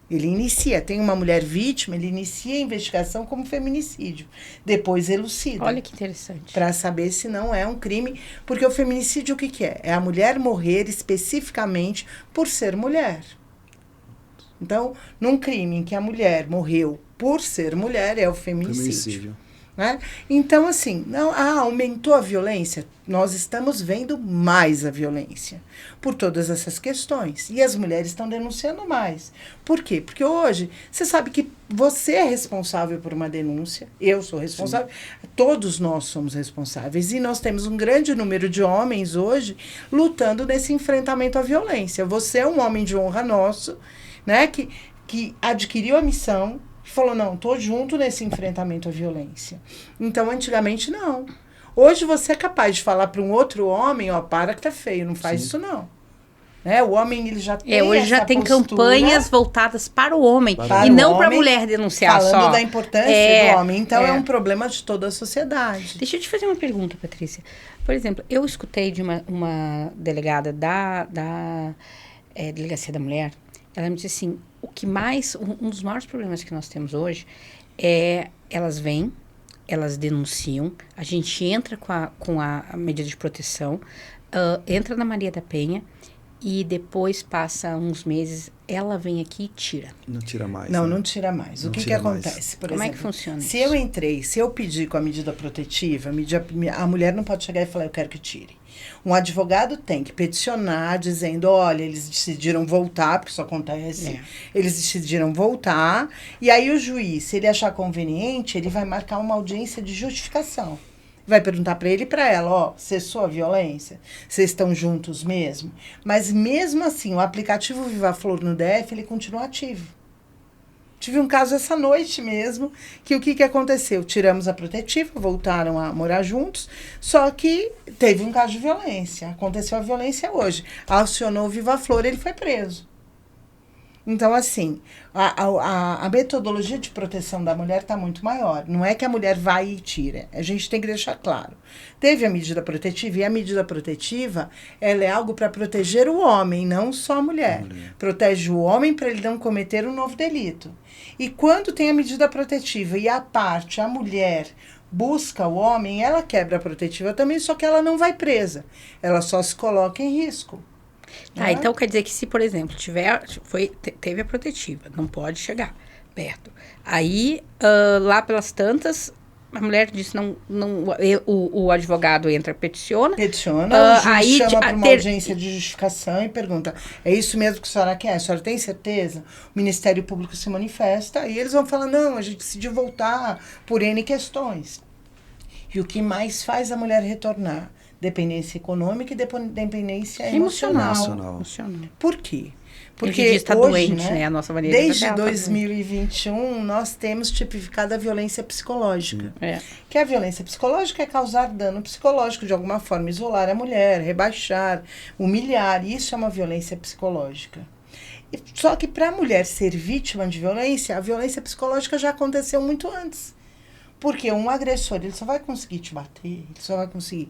Speaker 3: Ele inicia, tem uma mulher vítima, ele inicia a investigação como feminicídio. Depois elucida.
Speaker 2: Olha que interessante.
Speaker 3: Para saber se não é um crime. Porque o feminicídio o que é? É a mulher morrer especificamente por ser mulher. Então, num crime em que a mulher morreu por ser mulher, é o feminicídio. Né? Então, assim, aumentou a violência? Nós estamos vendo mais a violência por todas essas questões. E as mulheres estão denunciando mais. Por quê? Porque hoje, você sabe que você é responsável por uma denúncia, eu sou responsável, todos nós somos responsáveis. E nós temos um grande número de homens hoje lutando nesse enfrentamento à violência. Você é um homem de honra nosso, né, que adquiriu a missão, falou, não, estou junto nesse enfrentamento à violência. Então, antigamente, não. Hoje, você é capaz de falar para um outro homem, para que tá feio, não faz isso, não. Né? O homem, ele já tem
Speaker 2: hoje já tem
Speaker 3: postura,
Speaker 2: campanhas voltadas para o homem,
Speaker 3: para
Speaker 2: e não para a
Speaker 3: homem,
Speaker 2: mulher denunciar
Speaker 3: falando
Speaker 2: só.
Speaker 3: da importância do homem. Então, é um problema de toda a sociedade.
Speaker 2: Deixa eu te fazer uma pergunta, Patrícia. Por exemplo, eu escutei de uma delegada da Delegacia da Mulher, ela me disse assim, um dos maiores problemas que nós temos hoje é elas vêm, elas denunciam, a gente entra com a medida de proteção, entra na Maria da Penha e depois passa uns meses, ela vem aqui e tira.
Speaker 1: Não tira mais.
Speaker 3: Não,
Speaker 1: né?
Speaker 3: não tira mais. O que acontece? Por
Speaker 2: Como
Speaker 3: exemplo,
Speaker 2: é que funciona
Speaker 3: se
Speaker 2: isso?
Speaker 3: eu pedir com a medida protetiva, a mulher não pode chegar e falar, eu quero que tire. Um advogado tem que peticionar dizendo, olha, eles decidiram voltar, porque isso acontece, eles decidiram voltar, e aí o juiz, se ele achar conveniente, ele vai marcar uma audiência de justificação. Vai perguntar para ele e para ela, cessou a violência? Vocês estão juntos mesmo? Mas mesmo assim, o aplicativo Viva Flor no DF, ele continua ativo. Tive um caso essa noite mesmo, que o que aconteceu? Tiramos a protetiva, voltaram a morar juntos, só que teve um caso de violência. Aconteceu a violência hoje. Acionou o Viva Flor, ele foi preso. Então, assim, a metodologia de proteção da mulher está muito maior. Não é que a mulher vai e tira. A gente tem que deixar claro. Teve a medida protetiva, e a medida protetiva, ela é algo para proteger o homem, não só a mulher. Protege o homem para ele não cometer um novo delito. E quando tem a medida protetiva e a mulher, busca o homem, ela quebra a protetiva também, só que ela não vai presa. Ela só se coloca em risco.
Speaker 2: Então quer dizer que se, por exemplo, teve a protetiva, não pode chegar perto. Aí, lá pelas tantas, a mulher disse, o advogado entra, peticiona.
Speaker 3: O juiz chama para uma audiência de justificação e pergunta, é isso mesmo que a senhora quer? A senhora tem certeza? O Ministério Público se manifesta e eles vão falar, não, a gente decidiu voltar por N questões. E o que mais faz a mulher retornar? Dependência econômica e dependência emocional. Por quê? Porque
Speaker 2: hoje está
Speaker 3: doente,
Speaker 2: né? A nossa maneira
Speaker 3: desde 2021, nós temos tipificado a violência psicológica. Que a violência psicológica é causar dano psicológico, de alguma forma, isolar a mulher, rebaixar, humilhar. Isso é uma violência psicológica. Só que para a mulher ser vítima de violência, a violência psicológica já aconteceu muito antes. Porque um agressor, ele só vai conseguir te bater, ele só vai conseguir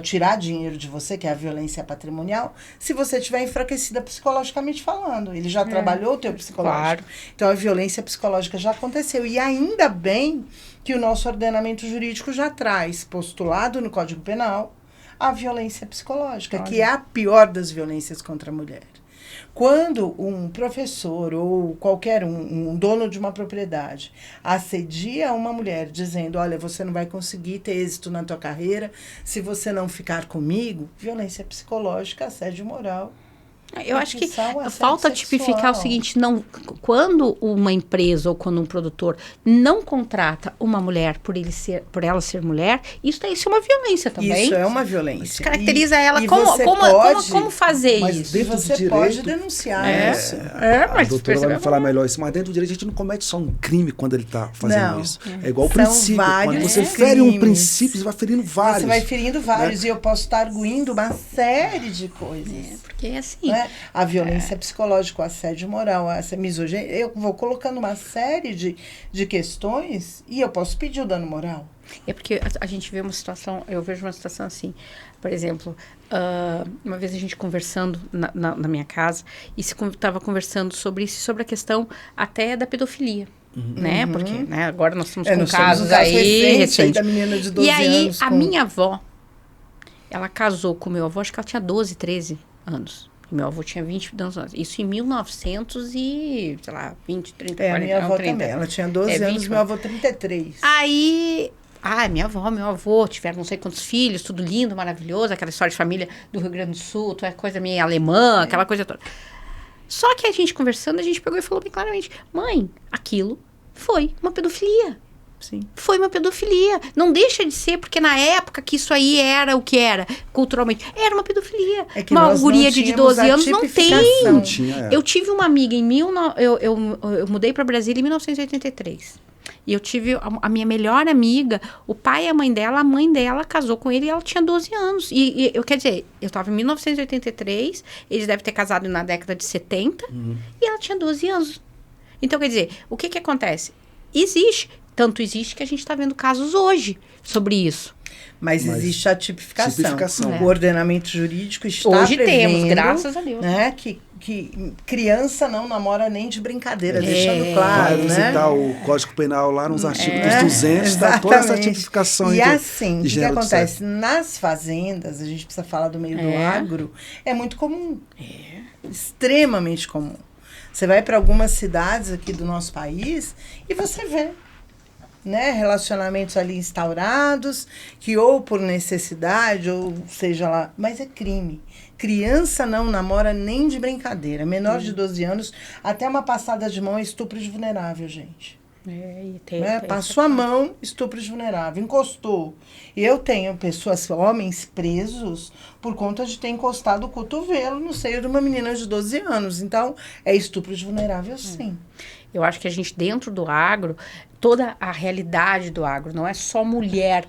Speaker 3: tirar dinheiro de você, que é a violência patrimonial, se você estiver enfraquecida psicologicamente falando. Ele já trabalhou o teu psicológico. Claro. Então, a violência psicológica já aconteceu. E ainda bem que o nosso ordenamento jurídico já traz, postulado no Código Penal, a violência psicológica, que é a pior das violências contra a mulher. Quando um professor ou qualquer um dono de uma propriedade assedia uma mulher dizendo, olha, você não vai conseguir ter êxito na tua carreira se você não ficar comigo, violência psicológica, assédio moral.
Speaker 2: Eu acho que falta tipificar o seguinte, não, quando uma empresa ou quando um produtor não contrata uma mulher por ela ser mulher, isso é uma violência também.
Speaker 3: Isso é uma violência. Isso
Speaker 2: caracteriza ela como fazer isso.
Speaker 3: E você pode denunciar isso.
Speaker 1: A doutora vai me falar melhor isso, mas dentro do direito a gente não comete só um crime quando ele está fazendo isso. É igual o princípio. Quando você fere um princípio, você vai ferindo vários.
Speaker 3: Você vai ferindo vários, né? E eu posso estar arguindo uma série de coisas.
Speaker 2: Porque é assim.
Speaker 3: Né? A violência psicológica, o assédio moral, essa misoginia, eu vou colocando uma série de questões e eu posso pedir o dano moral.
Speaker 2: É porque a gente vê uma situação, eu vejo uma situação assim, por exemplo, uma vez a gente conversando na minha casa, e estava conversando sobre isso, sobre a questão até da pedofilia. Né? Porque né, agora nós estamos com casos aí recentes.
Speaker 3: Da menina de 12
Speaker 2: e aí,
Speaker 3: anos
Speaker 2: a minha avó, ela casou com meu avô, acho que ela tinha 12, 13 anos. Meu avô tinha 20 anos. Isso em 1900 e, sei lá, 20, 30, 40,
Speaker 3: a minha avó
Speaker 2: 30.
Speaker 3: Também. Ela tinha 12 anos, meu avô 33.
Speaker 2: Aí, minha avó, meu avô tiveram não sei quantos filhos, tudo lindo, maravilhoso, aquela história de família do Rio Grande do Sul, coisa meio alemã, aquela coisa toda. Só que a gente conversando, a gente pegou e falou bem claramente, mãe, aquilo foi uma pedofilia. Sim. Foi uma pedofilia. Não deixa de ser, porque na época que isso aí era o que era, culturalmente, era uma pedofilia.
Speaker 3: É que
Speaker 2: uma guria de 12 anos não tem.
Speaker 1: Não tinha,
Speaker 2: Eu tive uma amiga eu mudei para Brasília em 1983. E eu tive a minha melhor amiga, o pai e a mãe dela casou com ele e ela tinha 12 anos. E eu quer dizer, eu estava em 1983, eles devem ter casado na década de 70, e ela tinha 12 anos. Então, quer dizer, o que acontece? Tanto existe que a gente está vendo casos hoje sobre isso.
Speaker 3: Mas existe a tipificação. O ordenamento jurídico está
Speaker 2: hoje
Speaker 3: prevendo,
Speaker 2: temos, graças a Deus.
Speaker 3: Né, que criança não namora nem de brincadeira, deixando claro.
Speaker 1: Vai
Speaker 3: né?
Speaker 1: visitar o Código Penal lá nos artigos dos 200, está toda essa tipificação.
Speaker 3: E assim, o que acontece? Nas fazendas, a gente precisa falar do meio do agro, é muito comum. Extremamente comum. Você vai para algumas cidades aqui do nosso país e você vê, né, relacionamentos ali instaurados, que ou por necessidade, ou seja lá, mas é crime. Criança não namora nem de brincadeira. Menor de 12 anos, até uma passada de mão é estupro de vulnerável, gente. Passou a mão, estupro de vulnerável. Encostou. E eu tenho homens presos por conta de ter encostado o cotovelo no seio de uma menina de 12 anos. Então, é estupro de vulnerável, sim.
Speaker 2: Eu acho que a gente, dentro do agro, toda a realidade do agro, não é só mulher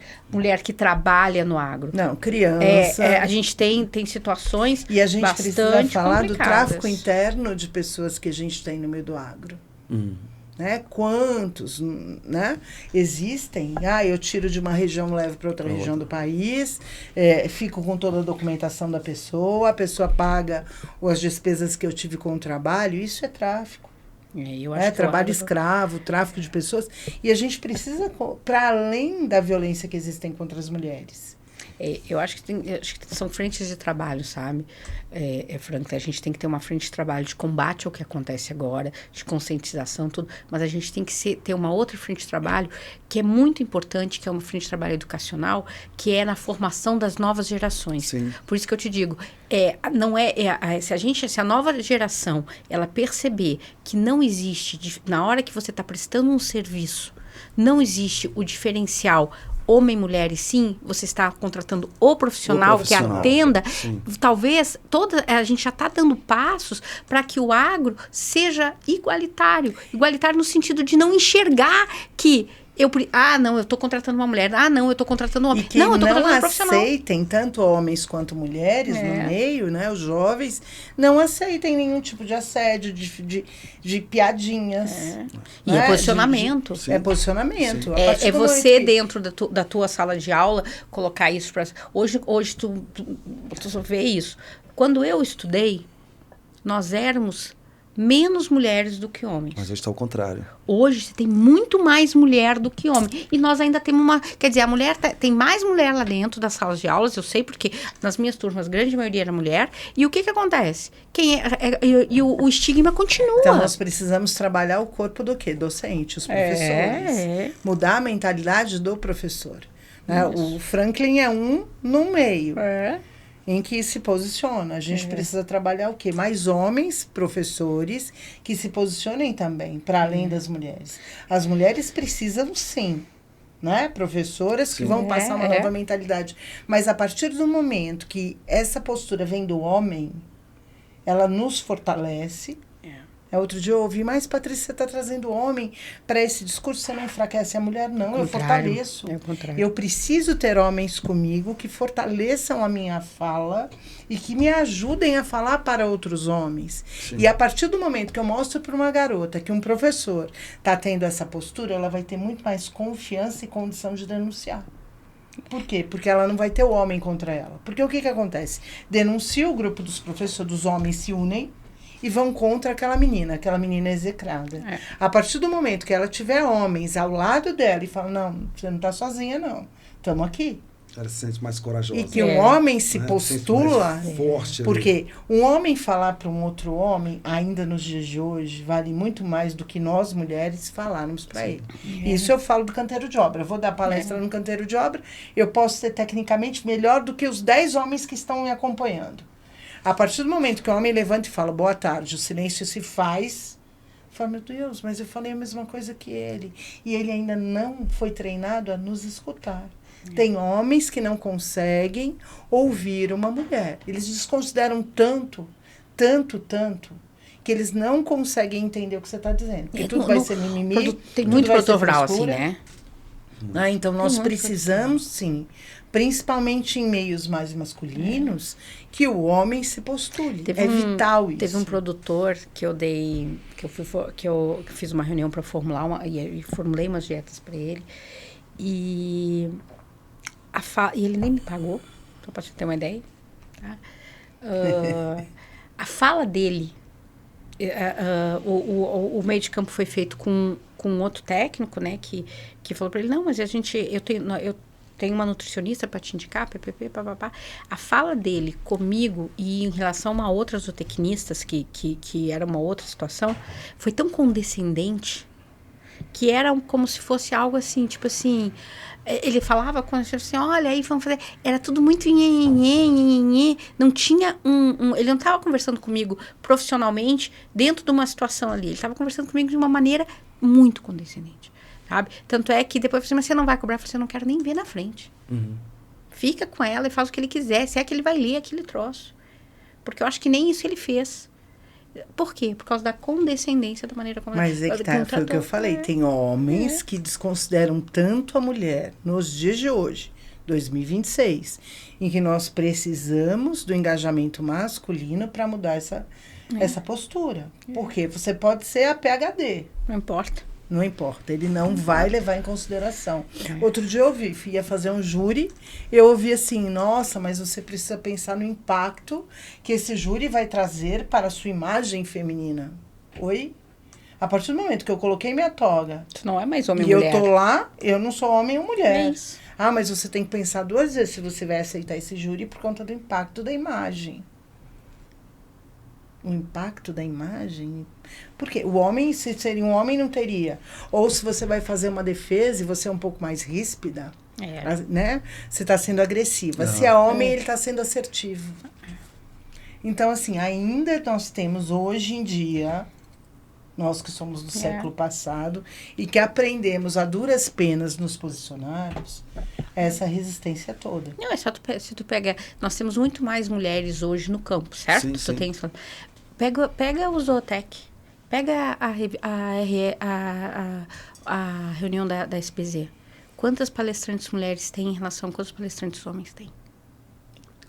Speaker 2: que trabalha no agro.
Speaker 3: Não, criança.
Speaker 2: A gente tem situações
Speaker 3: e a gente precisa falar
Speaker 2: complicadas.
Speaker 3: Do tráfico interno de pessoas que a gente tem no meio do agro. Né? Quantos, né? Existem? Eu tiro de uma região, levo para outra região do país, fico com toda a documentação da pessoa, a pessoa paga as despesas que eu tive com o trabalho, isso é tráfico.
Speaker 2: Eu acho
Speaker 3: trabalho escravo, tráfico de pessoas. E a gente precisa, para além da violência que existem contra as mulheres.
Speaker 2: Eu acho que são frentes de trabalho, sabe? Franklin, a gente tem que ter uma frente de trabalho de combate ao que acontece agora, de conscientização, tudo, mas a gente tem que ter uma outra frente de trabalho que é muito importante, que é uma frente de trabalho educacional, que é na formação das novas gerações.
Speaker 1: Sim.
Speaker 2: Por isso que eu te digo, se a nova geração, ela perceber que não existe, na hora que você está prestando um serviço, não existe o diferencial homem, mulher, e sim, você está contratando o profissional que atenda, talvez a gente já está dando passos para que o agro seja igualitário no sentido de não enxergar que eu estou contratando uma mulher, eu estou contratando um homem.
Speaker 3: E que não
Speaker 2: profissional.
Speaker 3: Aceitem, tanto homens quanto mulheres no meio, né, os jovens, não aceitem nenhum tipo de assédio, de piadinhas.
Speaker 2: E é posicionamento.
Speaker 3: É posicionamento.
Speaker 2: É você, dentro da tua sala de aula, colocar isso para... Hoje tu vê isso. Quando eu estudei, nós éramos menos mulheres do que homens.
Speaker 1: Mas hoje está ao contrário.
Speaker 2: Hoje você tem muito mais mulher do que homem. E nós ainda temos uma... Quer dizer, a mulher tem mais mulher lá dentro das salas de aulas, eu sei porque nas minhas turmas a grande maioria era mulher. E o que acontece? O estigma continua.
Speaker 3: Então, nós precisamos trabalhar o corpo do quê? Docente, os professores. Mudar a mentalidade do professor. Né? O Franklin é um no meio. Em que se posiciona. A gente precisa trabalhar o quê? Mais homens, professores, que se posicionem também, para além das mulheres. As mulheres precisam, sim, né? Professoras que vão passar uma nova mentalidade. Mas a partir do momento que essa postura vem do homem, ela nos fortalece. Outro dia eu ouvi, mas Patrícia, você está trazendo o homem para esse discurso, você não enfraquece a mulher? Não, eu fortaleço.
Speaker 2: É o contrário.
Speaker 3: Eu preciso ter homens comigo que fortaleçam a minha fala e que me ajudem a falar para outros homens. Sim. E a partir do momento que eu mostro para uma garota que um professor está tendo essa postura, ela vai ter muito mais confiança e condição de denunciar. Por quê? Porque ela não vai ter o homem contra ela. Porque o que acontece? Denuncia o grupo dos professores, dos homens se unem, e vão contra aquela menina execrada. A partir do momento que ela tiver homens ao lado dela e fala, não, você não está sozinha, não. Estamos aqui.
Speaker 1: Ela se sente mais corajosa.
Speaker 3: E que um homem se postula...
Speaker 1: Forte.
Speaker 3: Porque um homem falar para um outro homem, ainda nos dias de hoje, vale muito mais do que nós, mulheres, falarmos para ele. Isso eu falo do canteiro de obra. Eu vou dar palestra no canteiro de obra, eu posso ser tecnicamente melhor do que os 10 homens que estão me acompanhando. A partir do momento que o homem levanta e fala, boa tarde, o silêncio se faz, fala, meu Deus, mas eu falei a mesma coisa que ele. E ele ainda não foi treinado a nos escutar. Tem homens que não conseguem ouvir uma mulher. Eles desconsideram tanto, que eles não conseguem entender o que você está dizendo. Porque tudo vai ser mimimi.
Speaker 2: Tem muito protovoral, assim, né?
Speaker 3: Então, nós precisamos, sim, principalmente em meios mais masculinos, que o homem se postule. Vital isso.
Speaker 2: Teve um produtor que eu fiz uma reunião para formular e formulei umas dietas para ele. E ele nem me pagou, só para você ter uma ideia. Tá? A fala dele, o meio de campo foi feito com outro técnico, né, que falou para ele, não, mas eu tenho uma nutricionista para te indicar, papapá. A fala dele comigo e em relação a outras zootecnistas, que era uma outra situação, foi tão condescendente que era como se fosse algo assim, tipo assim, ele falava com a gente assim, olha, aí vamos fazer, era tudo muito nhenhenhen, não tinha ele não estava conversando comigo profissionalmente dentro de uma situação ali, ele estava conversando comigo de uma maneira muito condescendente, sabe? Tanto é que depois eu falei, mas você não vai cobrar? Eu falei, eu não quero nem ver na frente. Fica com ela e faz o que ele quiser, se é que ele vai ler aquele troço. Porque eu acho que nem isso ele fez. Por quê? Por causa da condescendência da maneira como...
Speaker 3: Mas é que tá, foi o que eu falei. Tem homens que desconsideram tanto a mulher nos dias de hoje, 2026, em que nós precisamos do engajamento masculino para mudar essa postura. Porque você pode ser a PhD.
Speaker 2: Não importa.
Speaker 3: Não importa, ele não vai levar em consideração. Outro dia eu ia fazer um júri, eu ouvi assim, nossa, mas você precisa pensar no impacto que esse júri vai trazer para a sua imagem feminina. Oi? A partir do momento que eu coloquei minha toga...
Speaker 2: Isso não é mais homem
Speaker 3: ou
Speaker 2: mulher.
Speaker 3: E eu tô lá, eu não sou homem ou mulher.
Speaker 2: Isso.
Speaker 3: Ah, mas você tem que pensar 2 vezes se você vai aceitar esse júri por conta do impacto da imagem. O impacto da imagem... Porque o homem, se seria um homem, não teria. Ou se você vai fazer uma defesa e você é um pouco mais ríspida, né? Você está sendo agressiva. Se é homem, ele está sendo assertivo. Então, assim, ainda nós temos hoje em dia, nós que somos do século passado, e que aprendemos a duras penas nos posicionarmos, essa resistência toda.
Speaker 2: Não, é só se tu pega... Nós temos muito mais mulheres hoje no campo, certo?
Speaker 1: Sim, sim.
Speaker 2: Pega o Zootec. Pega a reunião da SPZ. Quantas palestrantes mulheres tem em relação a quantos palestrantes homens tem?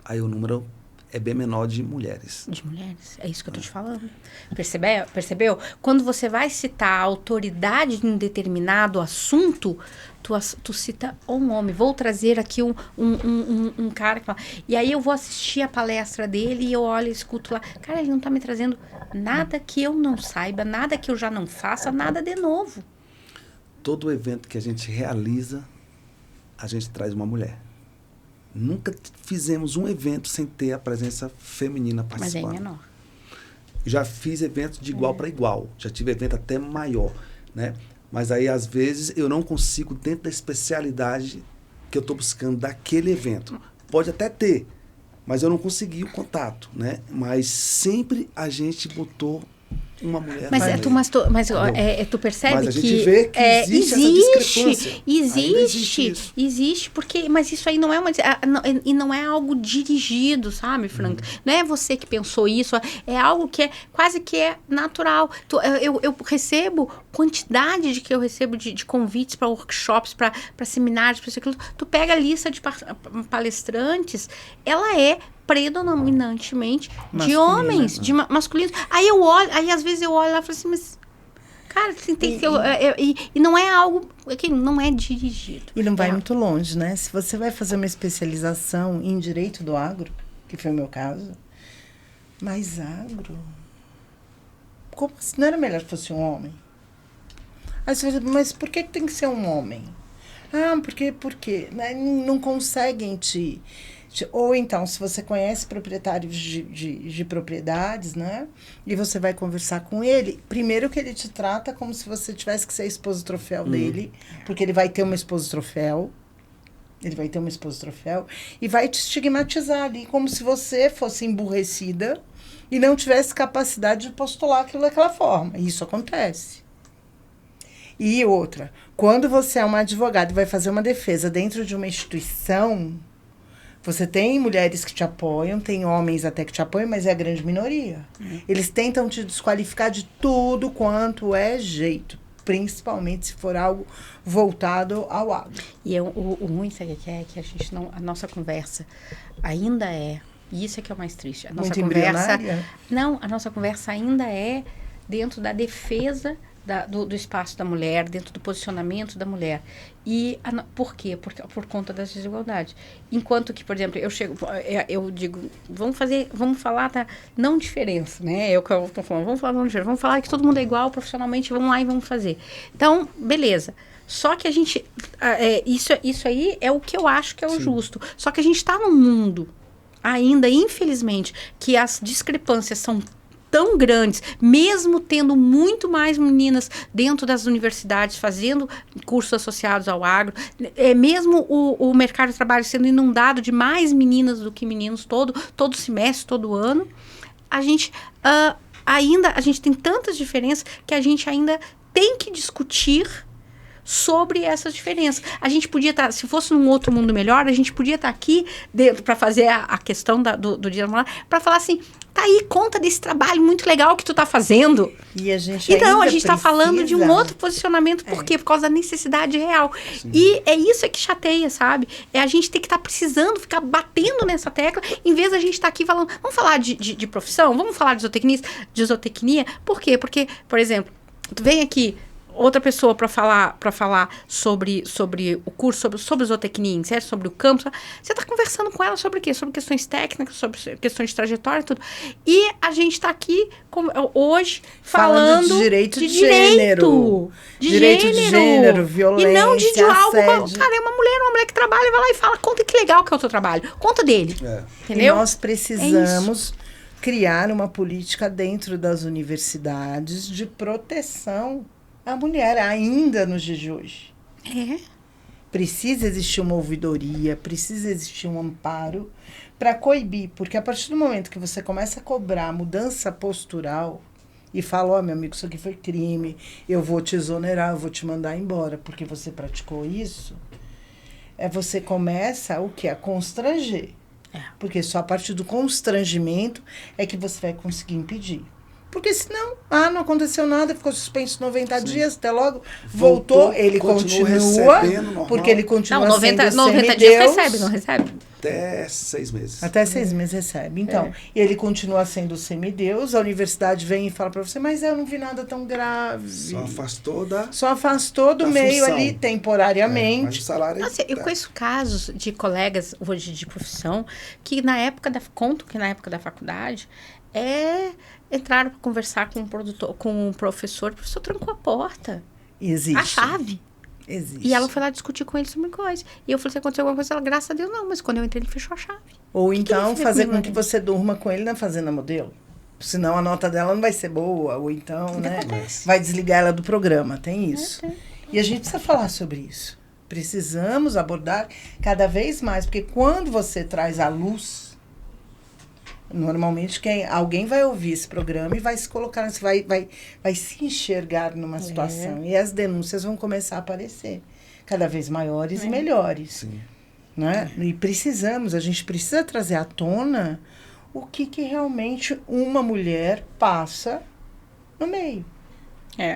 Speaker 1: Aí o número é bem menor de mulheres.
Speaker 2: De mulheres, é isso que eu tô te falando. Percebeu? Quando você vai citar a autoridade em um determinado assunto, tu cita um homem. Vou trazer aqui um cara que fala. E aí eu vou assistir a palestra dele e eu olho e escuto lá. Cara, ele não tá me trazendo nada que eu não saiba, nada que eu já não faça, nada de novo.
Speaker 1: Todo evento que a gente realiza, a gente traz uma mulher. Nunca fizemos um evento sem ter a presença feminina participando.
Speaker 2: Mas é menor.
Speaker 1: Já fiz eventos de igual para igual. Já tive evento até maior, né? Mas aí, às vezes, eu não consigo, dentro da especialidade que eu estou buscando daquele evento. Pode até ter, mas eu não consegui o contato, né? Mas sempre a gente botou uma mulher.
Speaker 2: Tu percebe
Speaker 1: mas a gente
Speaker 2: que
Speaker 1: vê que existe essa discrepância.
Speaker 2: Existe, porque, mas isso aí não é não é algo dirigido, sabe, Frank? Não é você que pensou isso, é algo que é quase que é natural. Eu recebo quantidade de que eu recebo de convites para workshops, para seminários, para isso aquilo. Tu pega a lista de palestrantes, ela é predominantemente de homens, de masculinos. Aí eu olho, aí às vezes eu olho lá e falo assim, mas cara, tem que ter, e não é algo que não é dirigido.
Speaker 3: E não vai muito longe, né? Se você vai fazer uma especialização em direito do agro, que foi o meu caso, mas agro? Como assim? Não era melhor que fosse um homem? Aí você vai dizer, mas por que tem que ser um homem? Ah, porque né? Não conseguem te... Ou então, se você conhece proprietários de propriedades, né? E você vai conversar com ele, primeiro que ele te trata como se você tivesse que ser a esposa troféu dele, porque ele vai ter uma esposa troféu. Ele vai ter uma esposa troféu e vai te estigmatizar ali como se você fosse emburrecida e não tivesse capacidade de postular aquilo daquela forma. E isso acontece. E outra, quando você é uma advogada e vai fazer uma defesa dentro de uma instituição... Você tem mulheres que te apoiam, tem homens até que te apoiam, mas é a grande minoria. Eles tentam te desqualificar de tudo quanto é jeito, principalmente se for algo voltado ao agro.
Speaker 2: E o ruim, sabe o que é? Que a gente não, a nossa conversa ainda é, e isso é que é o mais triste. A nossa
Speaker 3: muito
Speaker 2: conversa,
Speaker 3: embrionária?
Speaker 2: não, a nossa conversa ainda é dentro da defesa do espaço da mulher, dentro do posicionamento da mulher. E por quê? Por conta das desigualdades. Enquanto que, por exemplo, eu digo, vamos falar da não diferença, né? É o que eu estou falando, vamos falar da não diferença, vamos falar que todo mundo é igual profissionalmente, vamos lá e vamos fazer. Então, beleza. Só que a gente, isso aí é o que eu acho que é o justo. Só que a gente está num mundo ainda, infelizmente, que as discrepâncias são tão grandes, mesmo tendo muito mais meninas dentro das universidades fazendo cursos associados ao agro, mesmo o mercado de trabalho sendo inundado de mais meninas do que meninos todo semestre, todo ano, a gente tem tantas diferenças que a gente ainda tem que discutir sobre essas diferenças. A gente podia estar, se fosse num outro mundo melhor, a gente podia estar aqui para fazer a questão do Dia da Mulher, para falar assim, tá aí, conta desse trabalho muito legal que tu tá fazendo.
Speaker 3: E a gente
Speaker 2: então, a gente tá falando de um outro posicionamento, por quê? Por causa da necessidade real. Sim. E é isso que chateia, sabe? É a gente ter que estar precisando, ficar batendo nessa tecla, em vez da gente estar aqui falando, vamos falar de profissão, vamos falar de zootecnia. Por quê? Porque, por exemplo, tu vem aqui outra pessoa para falar sobre o curso, sobre zootecnia, certo? Sobre o campo. Você está conversando com ela sobre o quê? Sobre questões técnicas, sobre questões de trajetória e tudo. E a gente está aqui hoje falando
Speaker 3: de direito de gênero. Direito de gênero, violência,
Speaker 2: e não de algo...
Speaker 3: assédio.
Speaker 2: Cara, é uma mulher que trabalha, vai lá e fala, conta que legal que é o teu trabalho. Conta dele. Entendeu?
Speaker 3: E nós precisamos criar uma política dentro das universidades de proteção a mulher, ainda nos dias de hoje. Precisa existir uma ouvidoria, precisa existir um amparo para coibir, porque a partir do momento que você começa a cobrar mudança postural e fala, meu amigo, isso aqui foi crime, eu vou te exonerar, eu vou te mandar embora porque você praticou isso, você começa o quê? A constranger. Porque só a partir do constrangimento é que você vai conseguir impedir. Porque senão, não aconteceu nada, ficou suspenso 90 dias, até logo, voltou, ele continua
Speaker 1: recebendo,
Speaker 3: porque ele continua
Speaker 2: não,
Speaker 3: sendo
Speaker 2: 90 dias recebe, não recebe?
Speaker 1: Até 6 meses.
Speaker 3: Até 6 meses recebe. Então, ele continua sendo semideus, a universidade vem e fala para você, mas eu não vi nada tão grave.
Speaker 1: Só afastou
Speaker 3: do meio
Speaker 1: função.
Speaker 3: Ali, temporariamente.
Speaker 1: Mas o salário
Speaker 2: Nossa, eu conheço casos de colegas hoje de profissão que na época da faculdade entraram para conversar com o professor trancou a porta.
Speaker 3: Existe.
Speaker 2: A chave.
Speaker 3: Existe.
Speaker 2: E ela foi lá discutir com ele sobre coisa. E eu falei, se aconteceu alguma coisa, ela, graças a Deus, não. Mas quando eu entrei, ele fechou a chave.
Speaker 3: Ou então fazer com
Speaker 2: que
Speaker 3: você durma com ele na fazenda modelo. Senão a nota dela não vai ser boa. Ou então, né, vai desligar ela do programa. Tem isso. E a gente precisa falar sobre isso. Precisamos abordar cada vez mais. Porque quando você traz à luz, normalmente alguém vai ouvir esse programa e vai se colocar, vai se enxergar numa situação. E as denúncias vão começar a aparecer cada vez maiores e melhores.
Speaker 1: Sim.
Speaker 3: Né? E a gente precisa trazer à tona o que realmente uma mulher passa no meio.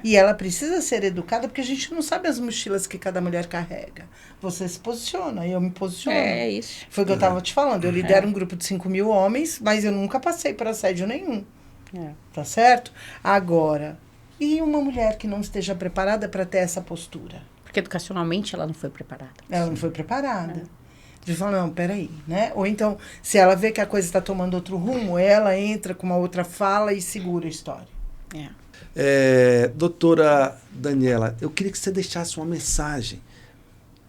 Speaker 3: E ela precisa ser educada, porque a gente não sabe as mochilas que cada mulher carrega. Você se posiciona, eu me posiciono.
Speaker 2: É isso.
Speaker 3: Foi o que eu estava te falando. Eu lidero um grupo de 5.000 homens, mas eu nunca passei por assédio nenhum. Tá certo? Agora, e uma mulher que não esteja preparada para ter essa postura?
Speaker 2: Porque educacionalmente ela não foi preparada.
Speaker 3: Ela não foi preparada. De falar, não, peraí, né? Ou então, se ela vê que a coisa está tomando outro rumo, ela entra com uma outra fala e segura a história.
Speaker 1: Doutora Daniela, eu queria que você deixasse uma mensagem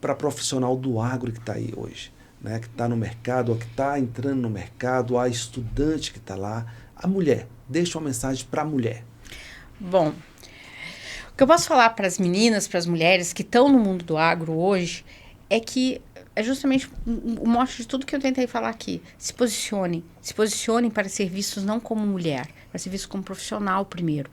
Speaker 1: para profissional do agro que está aí hoje, né? Que está no mercado, ou que está entrando no mercado, a estudante que está lá, a mulher. Deixa uma mensagem para a mulher.
Speaker 2: Bom, o que eu posso falar para as meninas, para as mulheres que estão no mundo do agro hoje, é que é justamente o mote de tudo que eu tentei falar aqui. Se posicionem para ser vistos não como mulher, para ser vistos como profissional primeiro.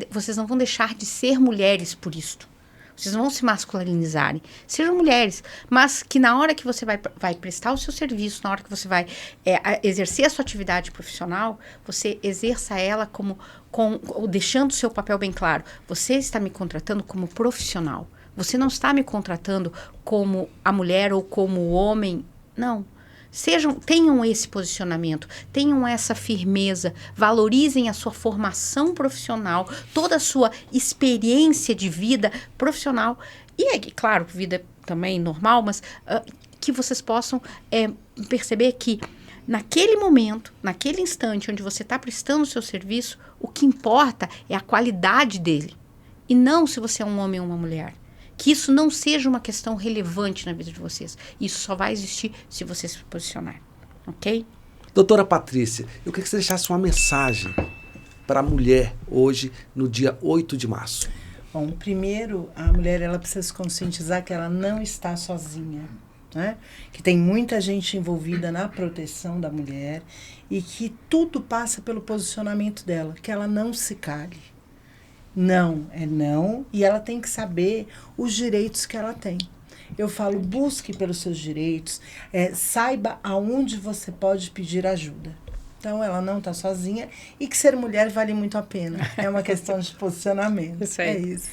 Speaker 2: Vocês não vão deixar de ser mulheres por isto. Vocês não vão se masculinizarem. Sejam mulheres, mas que na hora que você vai prestar o seu serviço, na hora que você vai exercer a sua atividade profissional, você exerça ela deixando o seu papel bem claro. Você está me contratando como profissional. Você não está me contratando como a mulher ou como o homem. Não. Tenham esse posicionamento, tenham essa firmeza, valorizem a sua formação profissional, toda a sua experiência de vida profissional. E, claro, vida também normal, mas que vocês possam perceber que naquele momento, naquele instante onde você está prestando o seu serviço, o que importa é a qualidade dele. E não se você é um homem ou uma mulher. Que isso não seja uma questão relevante na vida de vocês. Isso só vai existir se você se posicionar. Ok?
Speaker 1: Doutora Patrícia, eu queria que você deixasse uma mensagem para a mulher hoje, no dia 8 de março.
Speaker 3: Bom, primeiro, a mulher ela precisa se conscientizar que ela não está sozinha. Né? Que tem muita gente envolvida na proteção da mulher e que tudo passa pelo posicionamento dela. Que ela não se cale. Não é não, e ela tem que saber os direitos que ela tem. Eu falo, busque pelos seus direitos, saiba aonde você pode pedir ajuda. Então, ela não está sozinha e que ser mulher vale muito a pena. É uma questão de posicionamento.
Speaker 2: Isso aí.
Speaker 3: É isso.